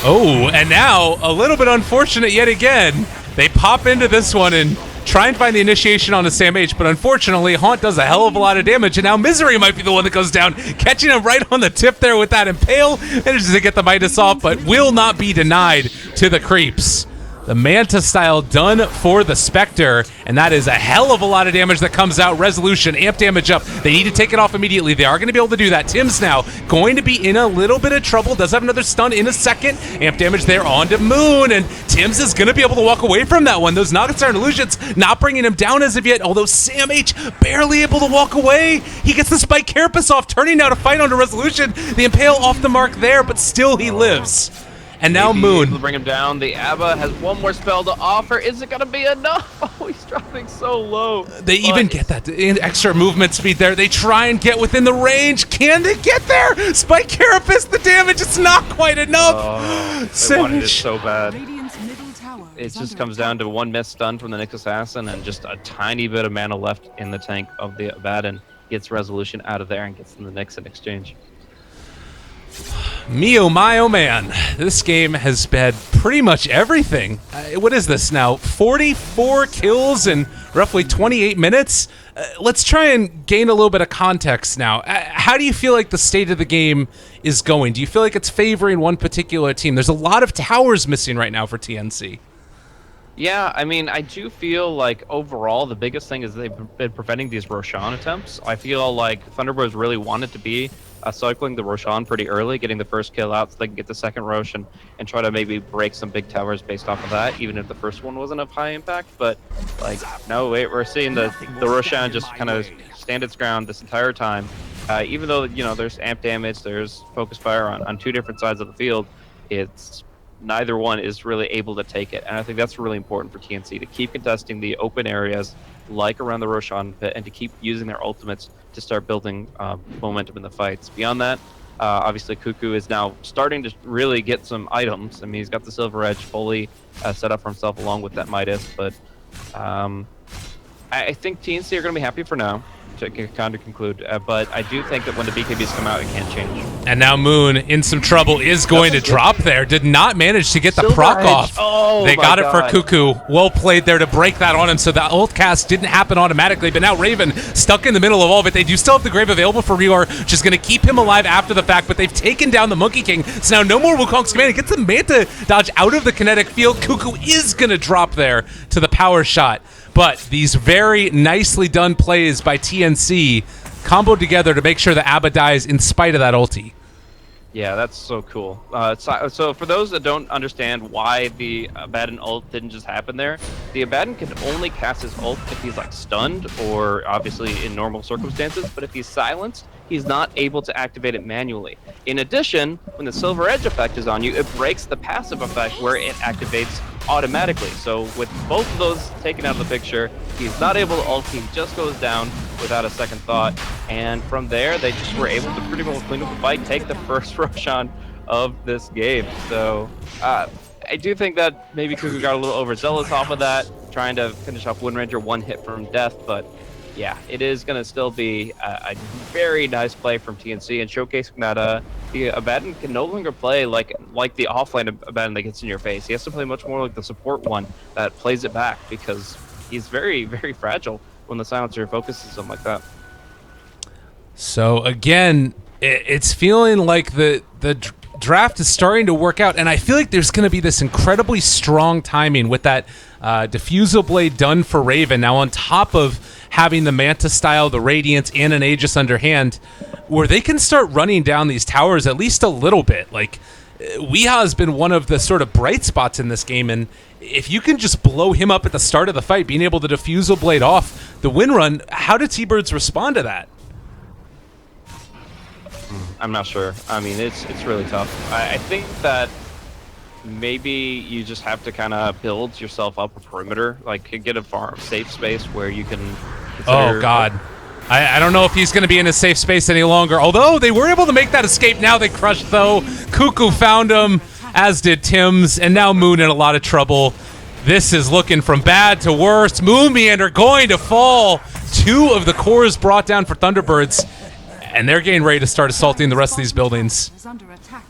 Oh, and now a little bit unfortunate yet again. They pop into this one and try and find the initiation on the Sam H, but unfortunately, Haunt does a hell of a lot of damage, and now Misery might be the one that goes down, catching him right on the tip there with that Impale, manages to get the Midas off, but will not be denied to the creeps. The Manta style done for the Spectre, and that is a hell of a lot of damage that comes out. Resolution, amp damage up. They need to take it off immediately. They are going to be able to do that. Tim's now going to be in a little bit of trouble. Does have another stun in a second. Amp damage there onto Moon, and Tim's is going to be able to walk away from that one. Those Nagastar and Illusions not bringing him down as of yet, although Sam H barely able to walk away. He gets the Spike Carapace off, turning now to fight onto Resolution. The Impale off the mark there, but still he lives. And now Moon. Able to bring him down. The Abba has one more spell to offer. Is it going to be enough? Oh, he's dropping so low. They even get that extra movement speed there. They try and get within the range. Can they get there? Spike Carapace, the damage, it's not quite enough. I wanted it so bad. Radiant's middle tower It is just under comes down to one missed stun from the Nyx Assassin and just a tiny bit of mana left in the tank of the Abaddon. Gets Resolution out of there and gets in the Nyx in exchange. Me oh my oh man, this game has been pretty much everything. What is this now? 44 kills in roughly 28 minutes? Let's try and gain a little bit of context now. How do you feel like the state of the game is going? Do you feel like it's favoring one particular team? There's a lot of towers missing right now for TnC. Yeah, I mean, I do feel like overall the biggest thing is they've been preventing these Roshan attempts. I feel like Thunderbirds really wanted to be cycling the Roshan pretty early, getting the first kill out so they can get the second Roshan and try to maybe break some big towers based off of that, even if the first one wasn't of high impact. But, like, no, wait, we're seeing the Roshan just kind of stand its ground this entire time. Even though, you know, there's amp damage, there's focus fire on two different sides of the field, it's neither one is really able to take it. And I think that's really important for TnC, to keep contesting the open areas like around the Roshan pit and to keep using their ultimates to start building momentum in the fights. Beyond that, obviously Cuckoo is now starting to really get some items. I mean, he's got the Silver Edge fully set up for himself along with that Midas, but I think TnC are going to be happy for now, to kind of conclude, but I do think that when the BKBs come out, it can change. And now Moon, in some trouble, is going to drop there. Did not manage to get the Silver proc Edge. off. Oh, they got it for God. Cuckoo. Well played there to break that on him, so the ult cast didn't happen automatically, but now Raven stuck in the middle of all of it. They do still have the Grave available for Rior, which is going to keep him alive after the fact, but they've taken down the Monkey King, so now no more Wukong's command. It gets the Manta dodge out of the kinetic field. Cuckoo is going to drop there to the power shot. But these very nicely done plays by TnC comboed together to make sure the Abba dies in spite of that ulti. Yeah, that's so cool. So for those that don't understand why the Abaddon ult didn't just happen there, the Abaddon can only cast his ult if he's like stunned or obviously in normal circumstances, but if he's silenced, he's not able to activate it manually. In addition, when the Silver Edge effect is on you, it breaks the passive effect where it activates automatically. So with both of those taken out of the picture, he's not able to ult, he just goes down without a second thought, and from there they just were able to pretty much clean up the fight, take the first Roshan of this game. So I do think that maybe Cuckoo got a little overzealous off of that, trying to finish off Wind Ranger one hit from death, but yeah, it is going to still be a very nice play from TnC and showcasing that the Abaddon can no longer play like the offlane Abaddon that gets in your face. He has to play much more like the support one that plays it back, because he's very, very fragile when the silencer focuses him like that. So again, it's feeling like the draft is starting to work out, and I feel like there's going to be this incredibly strong timing with that Diffusal Blade done for Raven. Now on top of having the Manta style, the Radiance, and an Aegis underhand, where they can start running down these towers at least a little bit. Like, Weeha has been one of the sort of bright spots in this game, and if you can just blow him up at the start of the fight, being able to Diffusal Blade off the win run, how do T-Birds respond to that? I'm not sure. I mean, it's really tough. I think that maybe you just have to kind of build yourself up a perimeter, like get a farm safe space where you can consider, oh God, I don't know if he's going to be in a safe space any longer, although they were able to make that escape. Now they crushed though. Cuckoo found him, as did Tim's, and now Moon in a lot of trouble. This is looking from bad to worse. Moon Meander going to fall 2 of the cores brought down for Thunderbirds, and they're getting ready to start assaulting the rest of these buildings. Is under attack.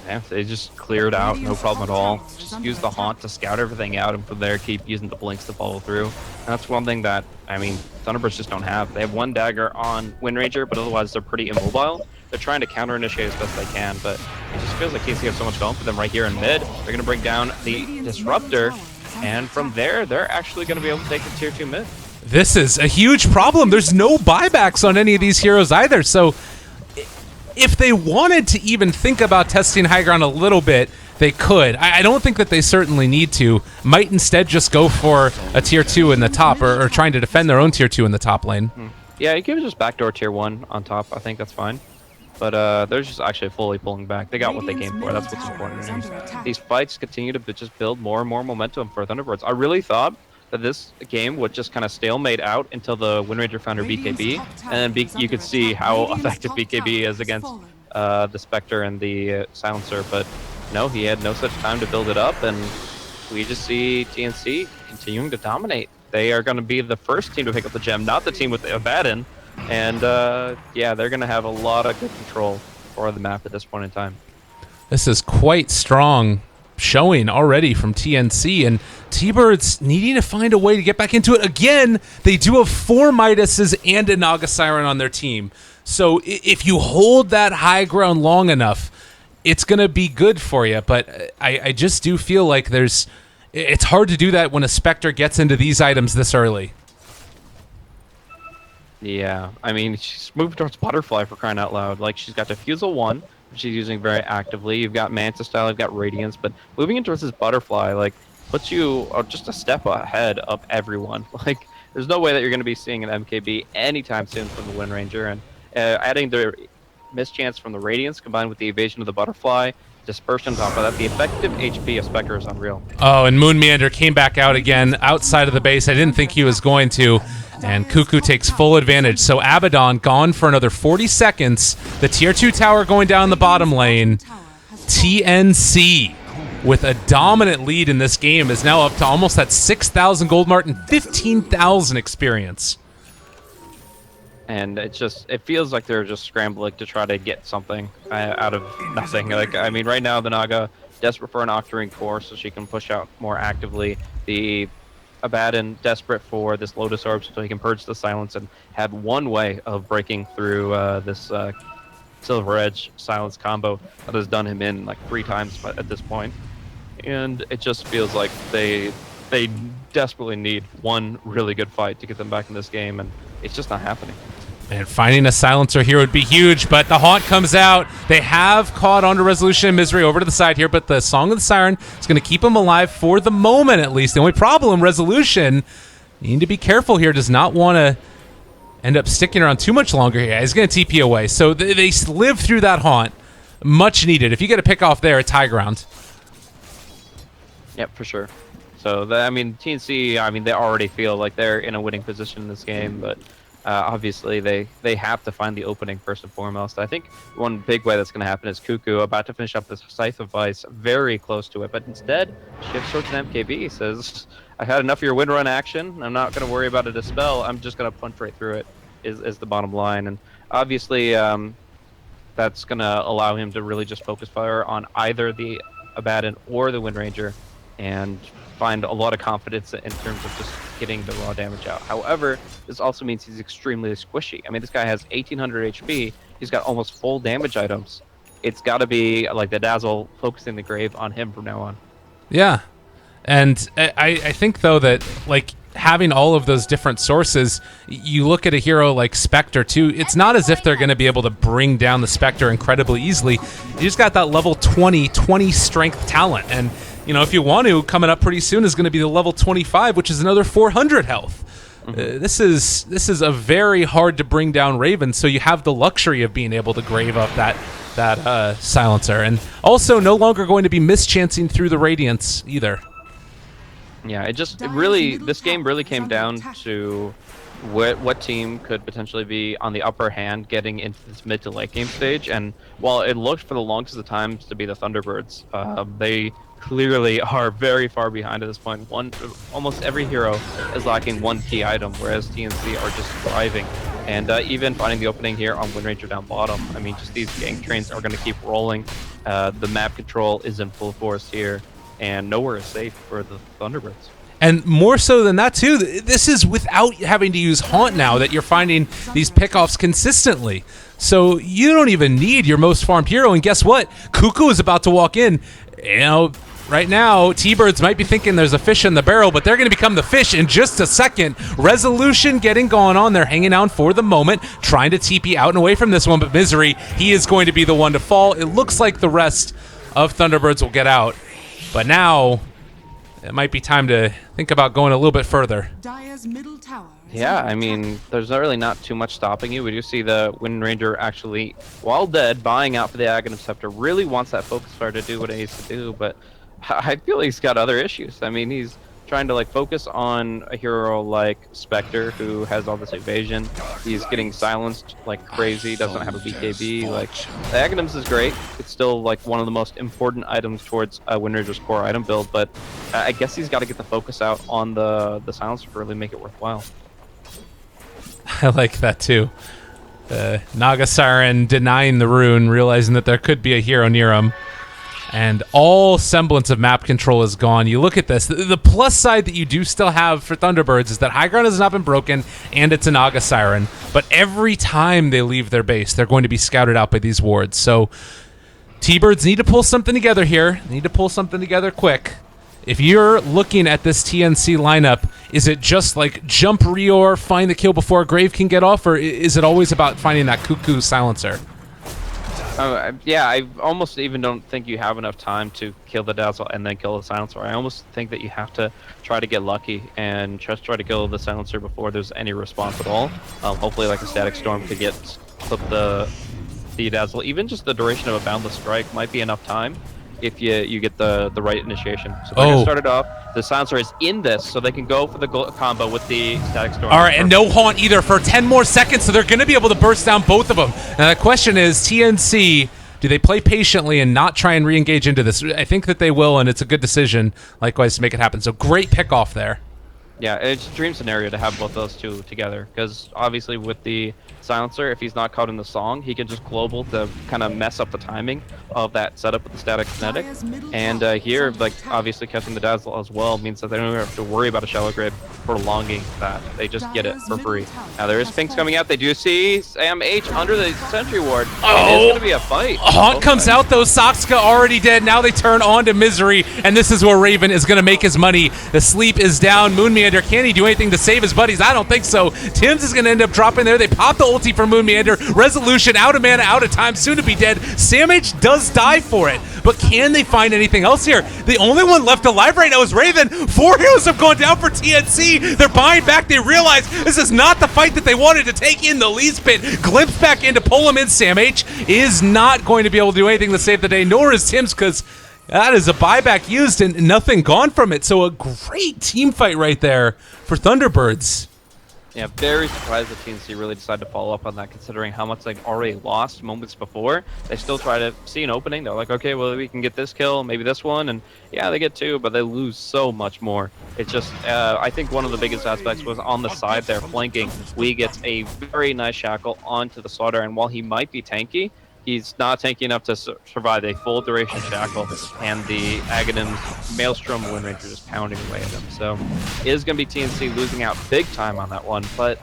Yeah, they just cleared out, no problem at all. Just use the haunt to scout everything out, and from there keep using the blinks to follow through. And that's one thing that, I mean, Thunderbirds just don't have. They have one dagger on Windranger, but otherwise they're pretty immobile. They're trying to counter-initiate as best they can, but it just feels like TnC have so much going for them right here in mid. They're going to bring down the Disruptor, and from there, they're actually going to be able to take the tier 2 mid. This is a huge problem. There's no buybacks on any of these heroes either, so if they wanted to even think about testing high ground a little bit, they could. I don't think that they certainly need to. Might instead just go for a tier 2 in the top, or trying to defend their own tier 2 in the top lane. Yeah, you could just backdoor tier 1 on top. I think that's fine. But they're just actually fully pulling back. They got what they came for. That's what's important. These fights continue to just build more and more momentum for Thunderbirds. I really thought that this game would just kind of stalemate out until the Windranger founder BKB, and then you could see how effective BKB is against the Spectre and the Silencer. But no, he had no such time to build it up, and we just see TnC continuing to dominate. They are going to be the first team to pick up the gem, not the team with Abaddon. And yeah, they're going to have a lot of good control for the map at this point in time. This is quite strong showing already from TnC, and T-Birds needing to find a way to get back into it. Again, they do have 4 Midases and a Naga Siren on their team. So if you hold that high ground long enough, it's going to be good for you. But I just do feel like it's hard to do that when a Spectre gets into these items this early. Yeah, I mean, she's moved towards Butterfly for crying out loud. Like, she's got Diffusal 1, which she's using very actively. You've got Manta Style, you've got Radiance, but moving into this Butterfly, like, puts you just a step ahead of everyone. Like, there's no way that you're going to be seeing an MKB anytime soon from the Windranger, and adding the mischance from the Radiance combined with the evasion of the Butterfly, dispersion on top of that, the effective HP of Spectre is unreal. Oh, and Moon Meander came back out again outside of the base. I didn't think he was going to. And Cuckoo takes full advantage. So Abaddon gone for another 40 seconds. The tier 2 tower going down the bottom lane. TnC with a dominant lead in this game is now up to almost that 6,000 gold mark and 15,000 experience. And it feels like they're just scrambling to try to get something out of nothing. Like, I mean, right now the Naga desperate for an Octarine core so she can push out more actively. The Abaddon desperate for this Lotus Orb so he can purge the silence and have one way of breaking through this Silver Edge silence combo that has done him in like 3 times at this point. And it just feels like they desperately need one really good fight to get them back in this game, and it's just not happening. And finding a silencer here would be huge, but the Haunt comes out. They have caught onto Resolution and Misery over to the side here, but the Song of the Siren is going to keep them alive for the moment, at least. The only problem, Resolution, you need to be careful here, does not want to end up sticking around too much longer here. He's going to TP away. So they live through that Haunt. Much needed. If you get a pick off there, it's high ground. Yep, for sure. So, I mean, TnC, I mean, they already feel like they're in a winning position in this game, but obviously they have to find the opening first and foremost. I think one big way that's going to happen is Cuckoo about to finish up this Scythe of Vice very close to it, but instead shifts towards an MKB. Says, I had enough of your wind run action. I'm not going to worry about a Dispel. I'm just going to punch right through it is the bottom line. And obviously that's going to allow him to really just focus fire on either the Abaddon or the Windranger and find a lot of confidence in terms of just getting the raw damage out. However, this also means he's extremely squishy. I mean, this guy has 1,800 HP. He's got almost full damage items. It's got to be like the Dazzle focusing the grave on him from now on. Yeah. And I think, though, that like having all of those different sources, you look at a hero like Spectre, too, it's not as if they're going to be able to bring down the Spectre incredibly easily. You just got that level 20 strength talent. And you know, if you want to, coming up pretty soon is going to be the level 25, which is another 400 health. Mm-hmm. This is a very hard to bring down Raven, so you have the luxury of being able to grave up that silencer, and also no longer going to be mischancing through the Radiance either. Yeah, this game really came down to what team could potentially be on the upper hand getting into this mid to late game stage, and while it looked for the longest of the times to be the Thunderbirds, they clearly are very far behind at this point. Almost every hero is lacking one key item, whereas TnC are just thriving. And even finding the opening here on Wind Ranger down bottom. I mean, just these gang trains are going to keep rolling. The map control is in full force here, and nowhere is safe for the Thunderbirds. And more so than that, too, this is without having to use Haunt now that you're finding these pickoffs consistently. So you don't even need your most farmed hero. And guess what? Cuckoo is about to walk in. You know, right now, T-Birds might be thinking there's a fish in the barrel, but they're going to become the fish in just a second. Resolution getting going on. They're hanging out for the moment, trying to TP out and away from this one. But Misery, he is going to be the one to fall. It looks like the rest of Thunderbirds will get out. But now it might be time to think about going a little bit further. Dire's middle tower. Yeah, I mean, there's really not too much stopping you. We do see the Wind Ranger actually, while dead, buying out for the Aghanim Scepter. Really wants that Focus Fire to do what it needs to do, but I feel he's got other issues. I mean, he's trying to like focus on a hero like Spectre, who has all this evasion. He's getting silenced like crazy, doesn't have a BKB. Like, the Aghanims is great. It's still like one of the most important items towards Wind Ranger's core item build, but I guess he's got to get the focus out on the silencer to really make it worthwhile. I like that too. Naga Siren denying the rune, realizing that there could be a hero near him. And all semblance of map control is gone. You look at this. The plus side that you do still have for Thunderbirds is that high ground has not been broken, and it's a Naga Siren. But every time they leave their base, they're going to be scouted out by these wards. So T-Birds need to pull something together here. Need to pull something together quick. If you're looking at this TnC lineup, is it just like jump Reor, find the kill before Grave can get off, or is it always about finding that Cuckoo silencer? Yeah, I almost even don't think you have enough time to kill the Dazzle and then kill the Silencer. I almost think that you have to try to get lucky and just try to kill the Silencer before there's any response at all. Hopefully, like a Static Storm could clip the Dazzle. Even just the duration of a Boundless Strike might be enough time if you get the right initiation. So they're gonna start it off. The Silencer is in this, so they can go for the combo with the Static Storm. All right, and no Haunt either for 10 more seconds, so they're going to be able to burst down both of them. Now the question is, TnC, do they play patiently and not try and re-engage into this? I think that they will, and it's a good decision, likewise, to make it happen. So great pick-off there. Yeah, it's a dream scenario to have both those two together, because obviously with the Silencer, if he's not caught in the song, he can just global to kind of mess up the timing of that setup with the Static Kinetic. And here, like, obviously catching the Dazzle as well means that they don't have to worry about a Shallow Grave prolonging that. They just get it for free. Now there is Pinks coming out. They do see Sam H under the Sentry Ward. Oh! It is going to be a fight. Haunt comes out though. Soxka already dead. Now they turn on to Misery, and this is where Raven is going to make his money. The sleep is down. Moon Meander, can he do anything to save his buddies? I don't think so. Tim's is going to end up dropping there. They pop the ulti for Moon Meander. Resolution, out of mana, out of time, soon to be dead. Sam H does die for it, but can they find anything else here? The only one left alive right now is Raven. 4 heroes have gone down for TnC. They're buying back. They realize this is not the fight that they wanted to take in the Lee's pit. Glimpse back in to pull him in. Sam H is not going to be able to do anything to save the day, nor is Tim's, because that is a buyback used and nothing gone from it. So a great team fight right there for Thunderbirds. Yeah, very surprised that TnC really decided to follow up on that, considering how much they've already lost moments before. They still try to see an opening. They're like, okay, well, we can get this kill, maybe this one, and yeah, they get 2, but they lose so much more. It's just, I think one of the biggest aspects was on the side there, flanking. Wee gets a very nice shackle onto the Slaughter, and while he might be tanky, he's not tanky enough to survive a full duration shackle, and the Aghanim's Maelstrom Wind Ranger just pounding away at him. So it is going to be TnC losing out big time on that one, but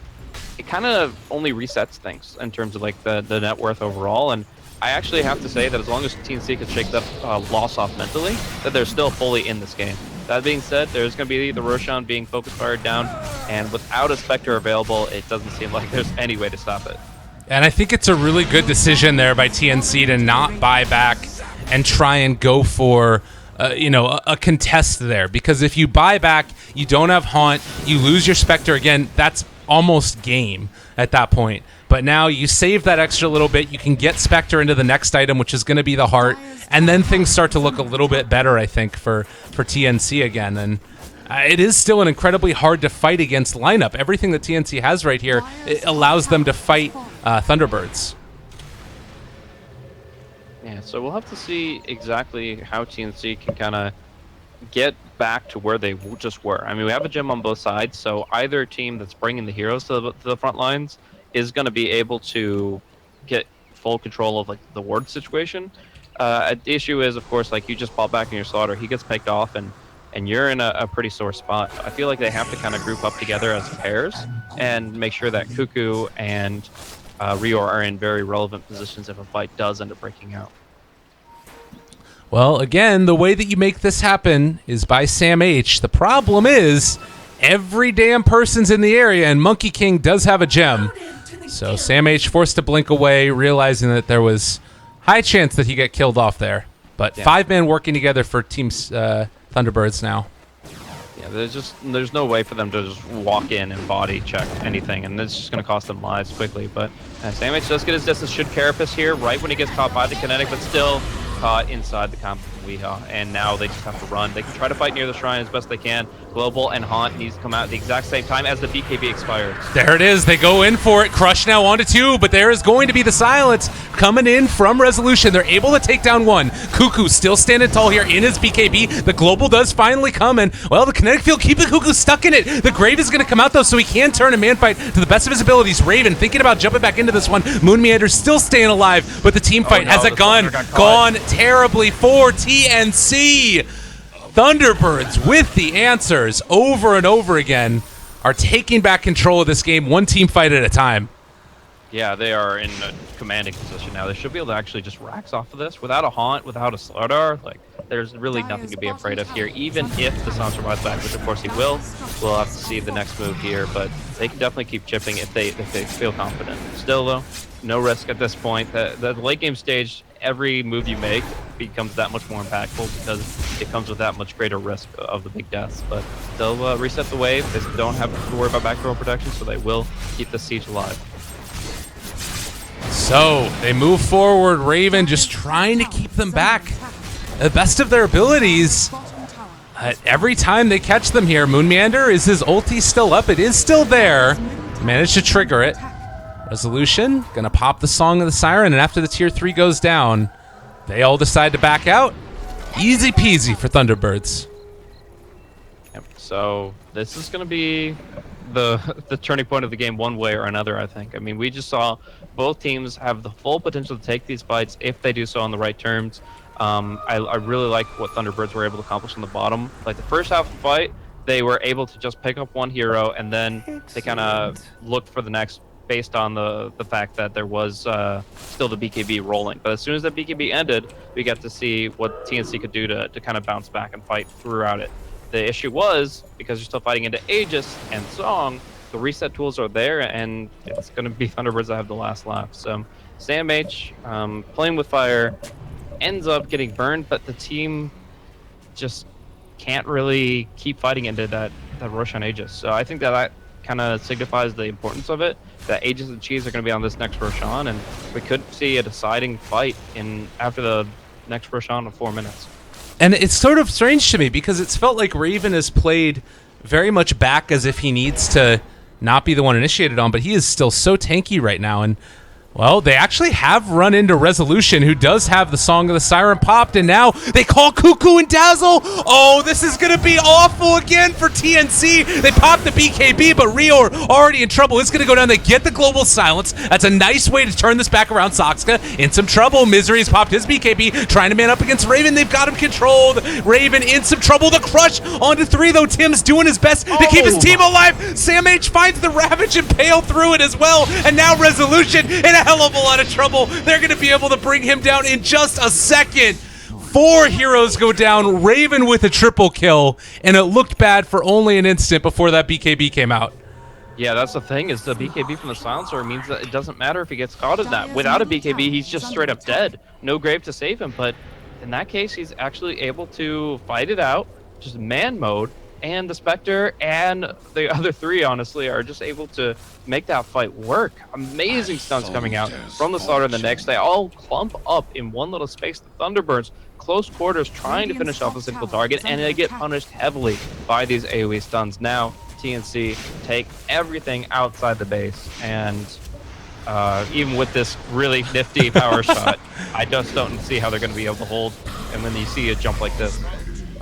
it kind of only resets things in terms of like the net worth overall. And I actually have to say that as long as TnC can shake that loss off mentally, that they're still fully in this game. That being said, there's going to be the Roshan being focus fired down, and without a Spectre available, it doesn't seem like there's any way to stop it. And I think it's a really good decision there by TnC to not buy back and try and go for, a contest there. Because if you buy back, you don't have Haunt, you lose your Spectre again, that's almost game at that point. But now you save that extra little bit, you can get Spectre into the next item, which is going to be the Heart, and then things start to look a little bit better, I think, for TnC again. And it is still an incredibly hard to fight against lineup. Everything that TnC has right here, it allows them to fight Thunderbirds. Yeah, so we'll have to see exactly how TnC can kind of get back to where they just were. I mean, we have a gem on both sides, so either team that's bringing the heroes to the front lines is going to be able to get full control of like the ward situation. The issue is, of course, like you just pop back in your slaughter, he gets picked off, and you're in a pretty sore spot. I feel like they have to kind of group up together as pairs and make sure that Cuckoo and Rior are in very relevant positions if a fight does end up breaking out. Well, again, the way that you make this happen is by Sam H. The problem is every damn person's in the area, and Monkey King does have a gem. So Sam H. forced to blink away, realizing that there was high chance that he got killed off there. But Yeah. 5 men working together for Team Thunderbirds now. Yeah, there's no way for them to just walk in and body check anything, and it's just going to cost them lives quickly. But Sam H does get his distance. Should Carapace here right when he gets caught by the kinetic, but still caught inside the comp from Weehaw, and now they just have to run. They can try to fight near the shrine as best they can. Global and Haunt needs to come out at the exact same time as the BKB expires. There it is. They go in for it. Crush now onto 2, but there is going to be the silence coming in from Resolution. They're able to take down 1. Cuckoo still standing tall here in his BKB. The Global does finally come, and, well, the kinetic field keeping Cuckoo stuck in it. The Grave is going to come out, though, so he can turn a man fight to the best of his abilities. Raven thinking about jumping back into this one. Moon Meander still staying alive, but the team fight has a gun gone terribly for TnC. Thunderbirds with the answers over and over again are taking back control of this game, one team fight at a time. Yeah, they are in a commanding position now. They should be able to actually just racks off of this without a Haunt, without a Slardar. Like, there's really nothing to be afraid of here, even if the Sun survives back, which of course he will. We'll have to see the next move here, but they can definitely keep chipping if they feel confident. Still, though, no risk at this point. The late game stage, every move you make becomes that much more impactful because it comes with that much greater risk of the big deaths. But they'll reset the wave. They don't have to worry about backdoor protection, so they will keep the siege alive. So they move forward. Raven just trying to keep them back the best of their abilities. Every time they catch them here, Moon Meander, is his ulti still up? It is still there. Managed to trigger it. Resolution gonna pop the Song of the Siren, and after the tier 3 goes down, they all decide to back out. Easy peasy for Thunderbirds. Yep. So this is going to be the turning point of the game one way or another, I think. I mean, we just saw both teams have the full potential to take these fights if they do so on the right terms. I really like what Thunderbirds were able to accomplish on the bottom. Like the first half of the fight, they were able to just pick up one hero, and then they kind of looked for the next based on the fact that there was still the BKB rolling. But as soon as that BKB ended, we got to see what TnC could do to kind of bounce back and fight throughout it. The issue was, because you're still fighting into Aegis and Song, the reset tools are there, and it's going to be Thunderbirds that have the last laugh. So Sam H, playing with fire, ends up getting burned, but the team just can't really keep fighting into that rush on Aegis. So I think that kind of signifies the importance of it, that Aegis and Cheese are going to be on this next Roshan, and we could see a deciding fight after the next Roshan of 4 minutes. And it's sort of strange to me because it's felt like Raven has played very much back as if he needs to not be the one initiated on, but he is still so tanky right now. And, well, they actually have run into Resolution, who does have the Song of the Siren popped, and now they call Cuckoo and Dazzle. Oh, this is going to be awful again for TnC. They popped the BKB, but Rio already in trouble. It's going to go down. They get the global silence. That's a nice way to turn this back around. Soxka in some trouble. Misery has popped his BKB, trying to man up against Raven. They've got him controlled. Raven in some trouble. The crush onto 3, though. Tim's doing his best to keep his team alive. Sam H finds the Ravage and Pale through it as well. And now Resolution in a hell of a lot of trouble. They're going to be able to bring him down in just a second. 4 heroes go down. Raven with a triple kill, and it looked bad for only an instant before that BKB came out. Yeah, that's the thing, is the BKB from the silencer means that it doesn't matter if he gets caught in that. Without a BKB, he's just straight up dead. No grave to save him, but in that case, he's actually able to fight it out, just man mode, and the Spectre and the other 3, honestly, are just able to make that fight work. Amazing stunts coming out from the Slaughter and the next. They all clump up in one little space. The Thunderbirds, close quarters, trying to finish off a single target, and they get punished heavily by these AoE stuns. Now, TnC take everything outside the base, and even with this really nifty power shot, I just don't see how they're going to be able to hold, and when you see a jump like this.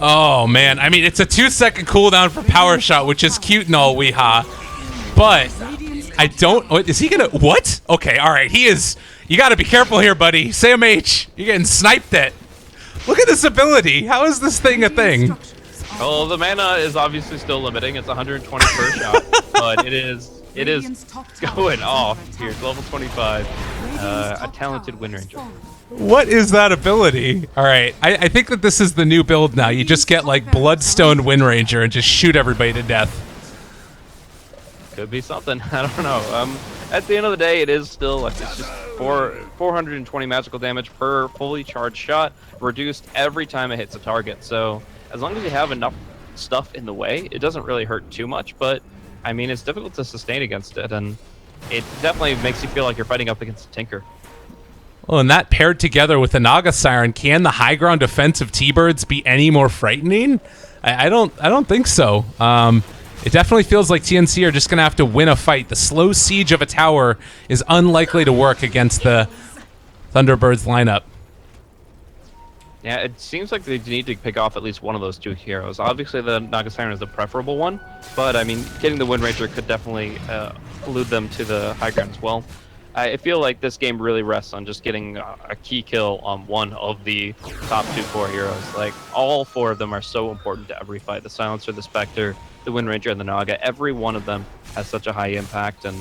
Oh, man. I mean, it's a 2-second cooldown for Power Shot, which is cute and all, weeha. But I don't... What, is he going to... What? Okay, all right. He is... You got to be careful here, buddy. Sam H, you're getting sniped at. Look at this ability. How is this thing a thing? Well, the mana is obviously still limiting. It's 120 per shot, but it is going off. Here's level 25. A talented Wind Ranger. What is that ability? All right, I think that this is the new build now. You just get like Bloodstone Wind Ranger and just shoot everybody to death. Could be something. I don't know. At the end of the day, it is still like it's just 420 magical damage per fully charged shot, reduced every time it hits a target. So as long as you have enough stuff in the way, it doesn't really hurt too much. But I mean, it's difficult to sustain against it, and it definitely makes you feel like you're fighting up against a Tinker. Well, and that paired together with the Naga Siren, can the high ground defense of T-Birds be any more frightening? I don't think so. It definitely feels like TnC are just going to have to win a fight. The slow siege of a tower is unlikely to work against the Thunderbirds lineup. Yeah, it seems like they need to pick off at least one of those two heroes. Obviously, the Naga Siren is the preferable one, but I mean, getting the Wind Ranger could definitely elude them to the high ground as well. I feel like this game really rests on just getting a key kill on one of the top 2 core heroes. Like, all 4 of them are so important to every fight. The Silencer, the Spectre, the Wind Ranger, and the Naga. Every one of them has such a high impact, and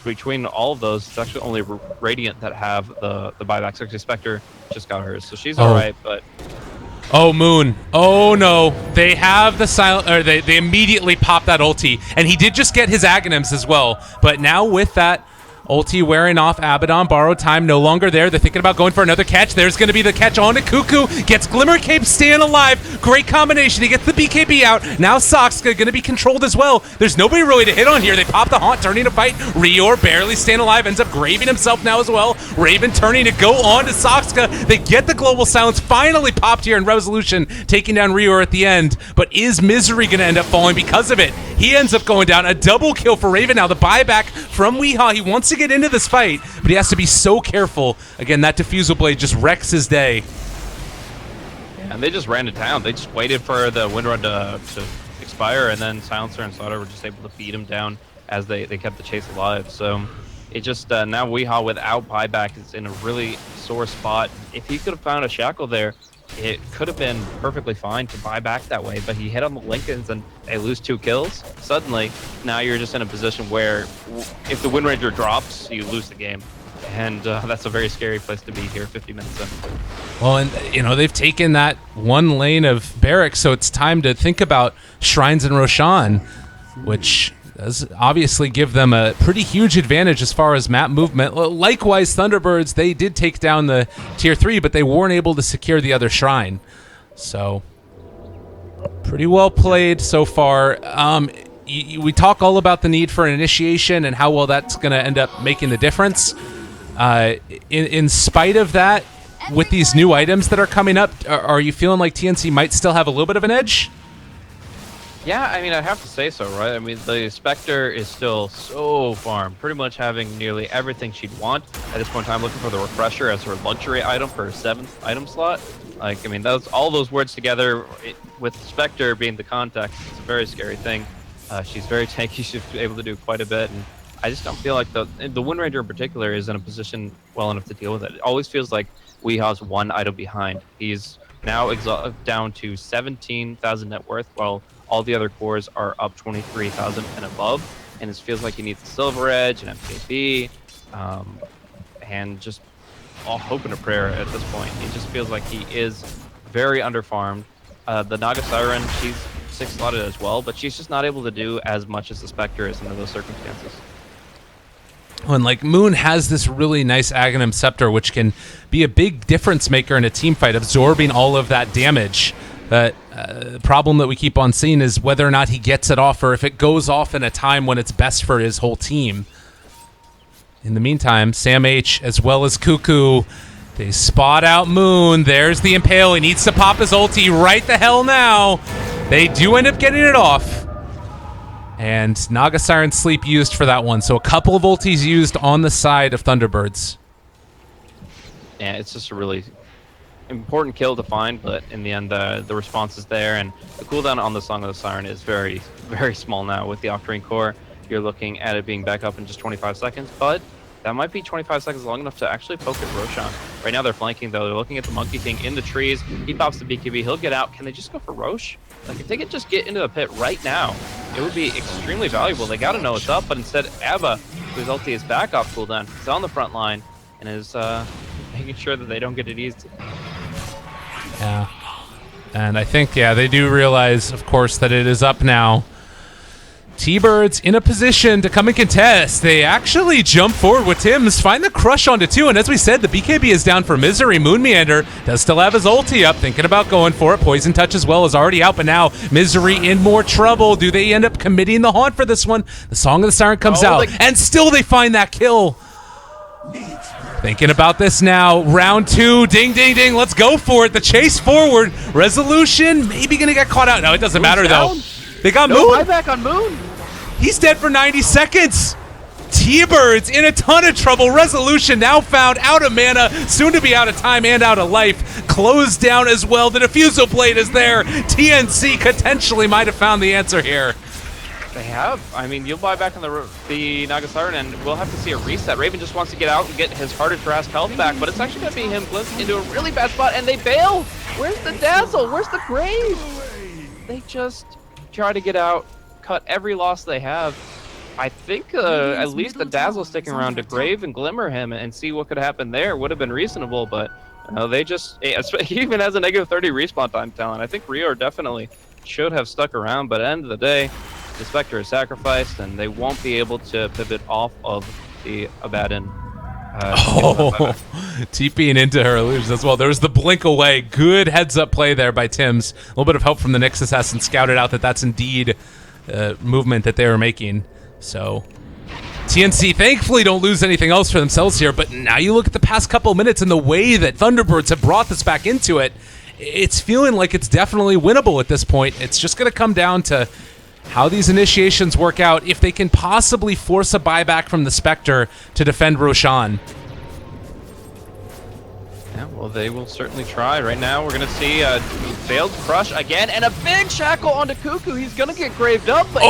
between all of those, it's actually only Radiant that have the buybacks. Actually, Spectre just got hers, so she's alright, but... Oh, Moon. Oh, no. They have the silent... Or they immediately pop that ulti, and he did just get his Aghanims as well. But now with that... Ulti wearing off Abaddon, borrowed time, no longer there. They're thinking about going for another catch. There's going to be the catch on it. Cuckoo gets Glimmer Cape, staying alive. Great combination. He gets the BKB out. Now Soxka going to be controlled as well. There's nobody really to hit on here. They pop the Haunt, turning to fight. Rior barely staying alive, ends up graving himself now as well. Raven turning to go on to Soxka. They get the Global Silence finally popped here in Resolution, taking down Rior at the end. But is Misery going to end up falling because of it? He ends up going down. A double kill for Raven now. The buyback from Weehaw. He wants to get into this fight, but he has to be so careful. Again, that Diffusal Blade just wrecks his day. Yeah, and they just ran to town. They just waited for the wind run to expire, and then Silencer and Slaughter were just able to beat him down as they kept the chase alive. So it just, now Weehaw without buyback is in a really sore spot. If he could have found a Shackle there, it could have been perfectly fine to buy back that way, but he hit on the Lincolns and they lose 2 kills. Suddenly, now you're just in a position where if the Wind Ranger drops, you lose the game. And that's a very scary place to be here 50 minutes in. Well, and, you know, they've taken that one lane of Barracks, so it's time to think about Shrines and Roshan, which does obviously give them a pretty huge advantage as far as map movement. Likewise, Thunderbirds, they did take down the tier 3, but they weren't able to secure the other shrine. So, pretty well played so far. We talk all about the need for an initiation and how well that's going to end up making the difference. In spite of that, with these new items that are coming up, are you feeling like TnC might still have a little bit of an edge? Yeah, I mean, I have to say so, right? I mean, the Spectre is still so farmed, pretty much having nearly everything she'd want at this point in time, looking for the Refresher as her luxury item for her 7th item slot. Like, I mean, all those words together, with Spectre being the context, it's a very scary thing. She's very tanky, she's able to do quite a bit, and I just don't feel like the Wind Ranger in particular is in a position well enough to deal with it. It always feels like Weehaw's 1 item behind. He's now down to 17,000 net worth, while all the other cores are up 23,000 and above, and it feels like he needs a Silver Edge, an MKB, and just all hope and a prayer at this point. It just feels like he is very underfarmed. The Naga Siren, she's 6 slotted as well, but she's just not able to do as much as the Spectre is under those circumstances. And like Moon has this really nice Aghanim Scepter, which can be a big difference maker in a team fight, absorbing all of that damage. The problem that we keep on seeing is whether or not he gets it off, or if it goes off in a time when it's best for his whole team. In the meantime, Sam H, as well as Cuckoo, they spot out Moon. There's the Impale. He needs to pop his ulti right the hell now. They do end up getting it off. And Naga Siren Sleep used for that one. So a couple of ultis used on the side of Thunderbirds. Yeah, it's just a really important kill to find, but in the end, the response is there, and the cooldown on the Song of the Siren is very, very small now with the Octarine core. You're looking at it being back up in just 25 seconds, but that might be 25 seconds long enough to actually poke at Roshan. Right now they're flanking though. They're looking at the Monkey King in the trees. He pops the BKB. He'll get out. Can they just go for Roche? Like, if they could just get into the pit right now, it would be extremely valuable. They got to know it's up, but instead Abba, whose ulti is back off cooldown, is on the front line and is making sure that they don't get it easy. Yeah. And I think, yeah, they do realize, of course, that it is up now. T-Birds in a position to come and contest. They actually jump forward with Tim's, find the crush onto 2, and as we said, the BKB is down for Misery. Moon Meander does still have his ulti up, thinking about going for it. Poison Touch as well is already out, but now Misery in more trouble. Do they end up committing the haunt for this one? The Song of the Siren comes out, and still they find that kill. Thinking about this now, round 2, ding, ding, ding, let's go for it. The chase forward, Resolution maybe gonna get caught out. No, it doesn't matter though. They got Moon. Buyback on Moon. He's dead for 90 seconds. T-Birds in a ton of trouble. Resolution now found out of mana, soon to be out of time and out of life. Closed down as well. The Diffusal Blade is there. TnC potentially might have found the answer here. They have. I mean, you'll buy back on the Naga Siren, and we'll have to see a reset. Raven just wants to get out and get his hard to harass health back, but it's actually going to be him glimpsed into a really bad spot, and they bail. Where's the Dazzle? Where's the Grave? They just try to get out, cut every loss they have. I think at least the Dazzle sticking around to Grave and Glimmer him and see what could happen there would have been reasonable, but they just, he even has a negative 30 respawn time talent. I think Rio definitely should have stuck around, but at the end of the day, the Spectre is sacrificed, and they won't be able to pivot off of the Abaddon. TPing into her illusions as well. There was the blink away. Good heads-up play there by Tims. A little bit of help from the Nyx Assassin scouted out that that's indeed movement that they were making. So TnC thankfully don't lose anything else for themselves here, but now you look at the past couple minutes and the way that Thunderbirds have brought this back into it, it's feeling like it's definitely winnable at this point. It's just going to come down to how these initiations work out, if they can possibly force a buyback from the Spectre to defend Roshan. Yeah, well, they will certainly try. Right now, we're going to see a failed crush again, and a big shackle onto Cuckoo. He's going to get graved up, but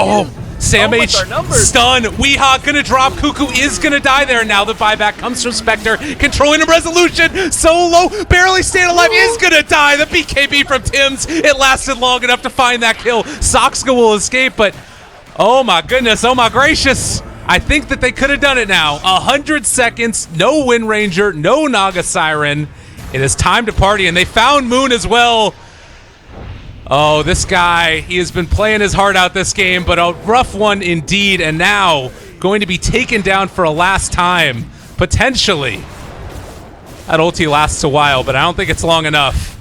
Sam H stun. Weehaw gonna drop. Cuckoo is gonna die there. Now the buyback comes from Spectre, controlling a Resolution. Solo, barely staying alive, is gonna die. The BKB from Tims. It lasted long enough to find that kill. Soxka will escape, but oh my goodness, oh my gracious. I think that they could have done it now. 100 seconds, no Wind Ranger, no Naga Siren. It is time to party, and they found Moon as well. Oh, this guy, he has been playing his heart out this game, but a rough one indeed, and now going to be taken down for a last time, potentially. That ulti lasts a while, but I don't think it's long enough.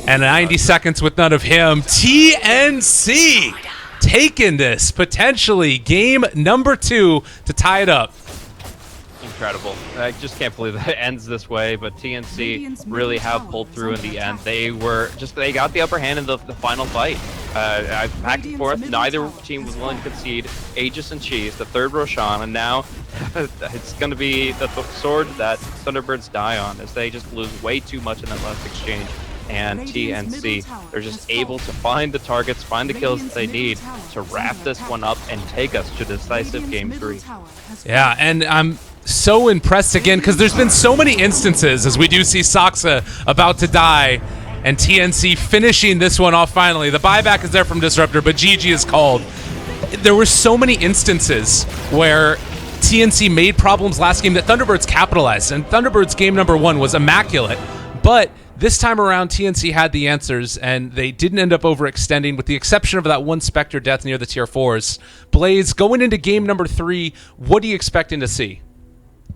And 90 seconds with none of him. TnC taking this, potentially game number 2 to tie it up. Incredible. I just can't believe that it ends this way, but TnC really have pulled through in the end. They got the upper hand in the final fight. Back and forth, neither team was willing to concede. Aegis and Cheese, the third Roshan, and now it's going to be the sword that Thunderbirds die on, as they just lose way too much in that last exchange. And TnC, they're just able to find the targets, find the kills that they need to wrap this one up and take us to decisive game 3. Yeah, and I'm so impressed again because there's been so many instances as we do see Soxa about to die and TnC finishing this one off finally. The buyback is there from Disruptor, but GG is called. There were so many instances where TnC made problems last game that Thunderbirds capitalized, and Thunderbirds game number 1 was immaculate, but this time around, TnC had the answers, and they didn't end up overextending, with the exception of that one Spectre death near the tier 4s. Blaze, going into game number 3, what are you expecting to see?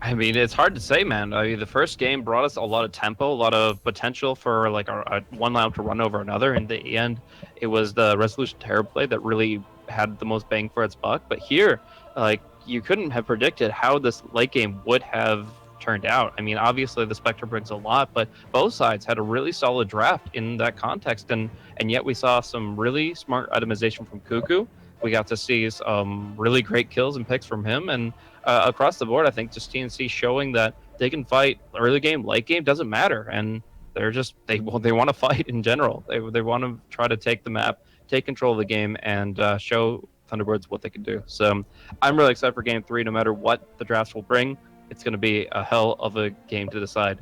I mean, it's hard to say, man. I mean, the first game brought us a lot of tempo, a lot of potential for like a one lineup to run over another. In the end, it was the Resolution Terrorblade that really had the most bang for its buck. But here, like, you couldn't have predicted how this late game would have turned out. I mean, obviously the Spectre brings a lot, but both sides had a really solid draft in that context, and yet we saw some really smart itemization from Cuckoo. We got to see some really great kills and picks from him, and across the board, I think just TnC showing that they can fight early game, late game, doesn't matter. And they want to fight in general. They want to try to take the map, take control of the game, and show Thunderbirds what they can do. So I'm really excited for Game 3. No matter what the drafts will bring, it's going to be a hell of a game to decide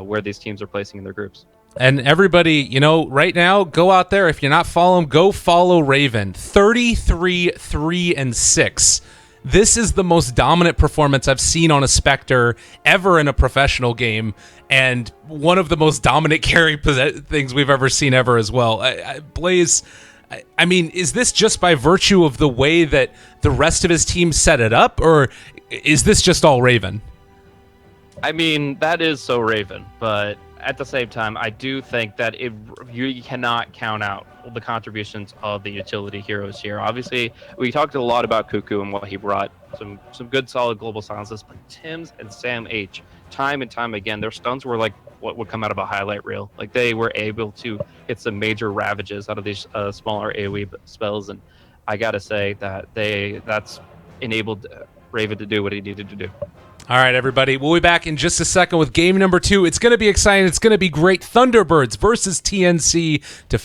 where these teams are placing in their groups. And everybody, right now, go out there. If you're not following, go follow Raven. 33-3-6. This is the most dominant performance I've seen on a Spectre ever in a professional game, and one of the most dominant carry things we've ever seen ever as well. Blaze, I mean, is this just by virtue of the way that the rest of his team set it up, or is this just all Raven? I mean, that is so Raven, but at the same time, I do think that you cannot count out the contributions of the utility heroes here. Obviously, we talked a lot about Cuckoo and what he brought, some good solid global silences, but Tim's and Sam H, time and time again, their stuns were like what would come out of a highlight reel. Like, they were able to hit some major ravages out of these smaller AoE spells, and I gotta say that that's enabled Raven to do what he needed to do. All right, everybody. We'll be back in just a second with game number 2. It's going to be exciting. It's going to be great. Thunderbirds versus TnC to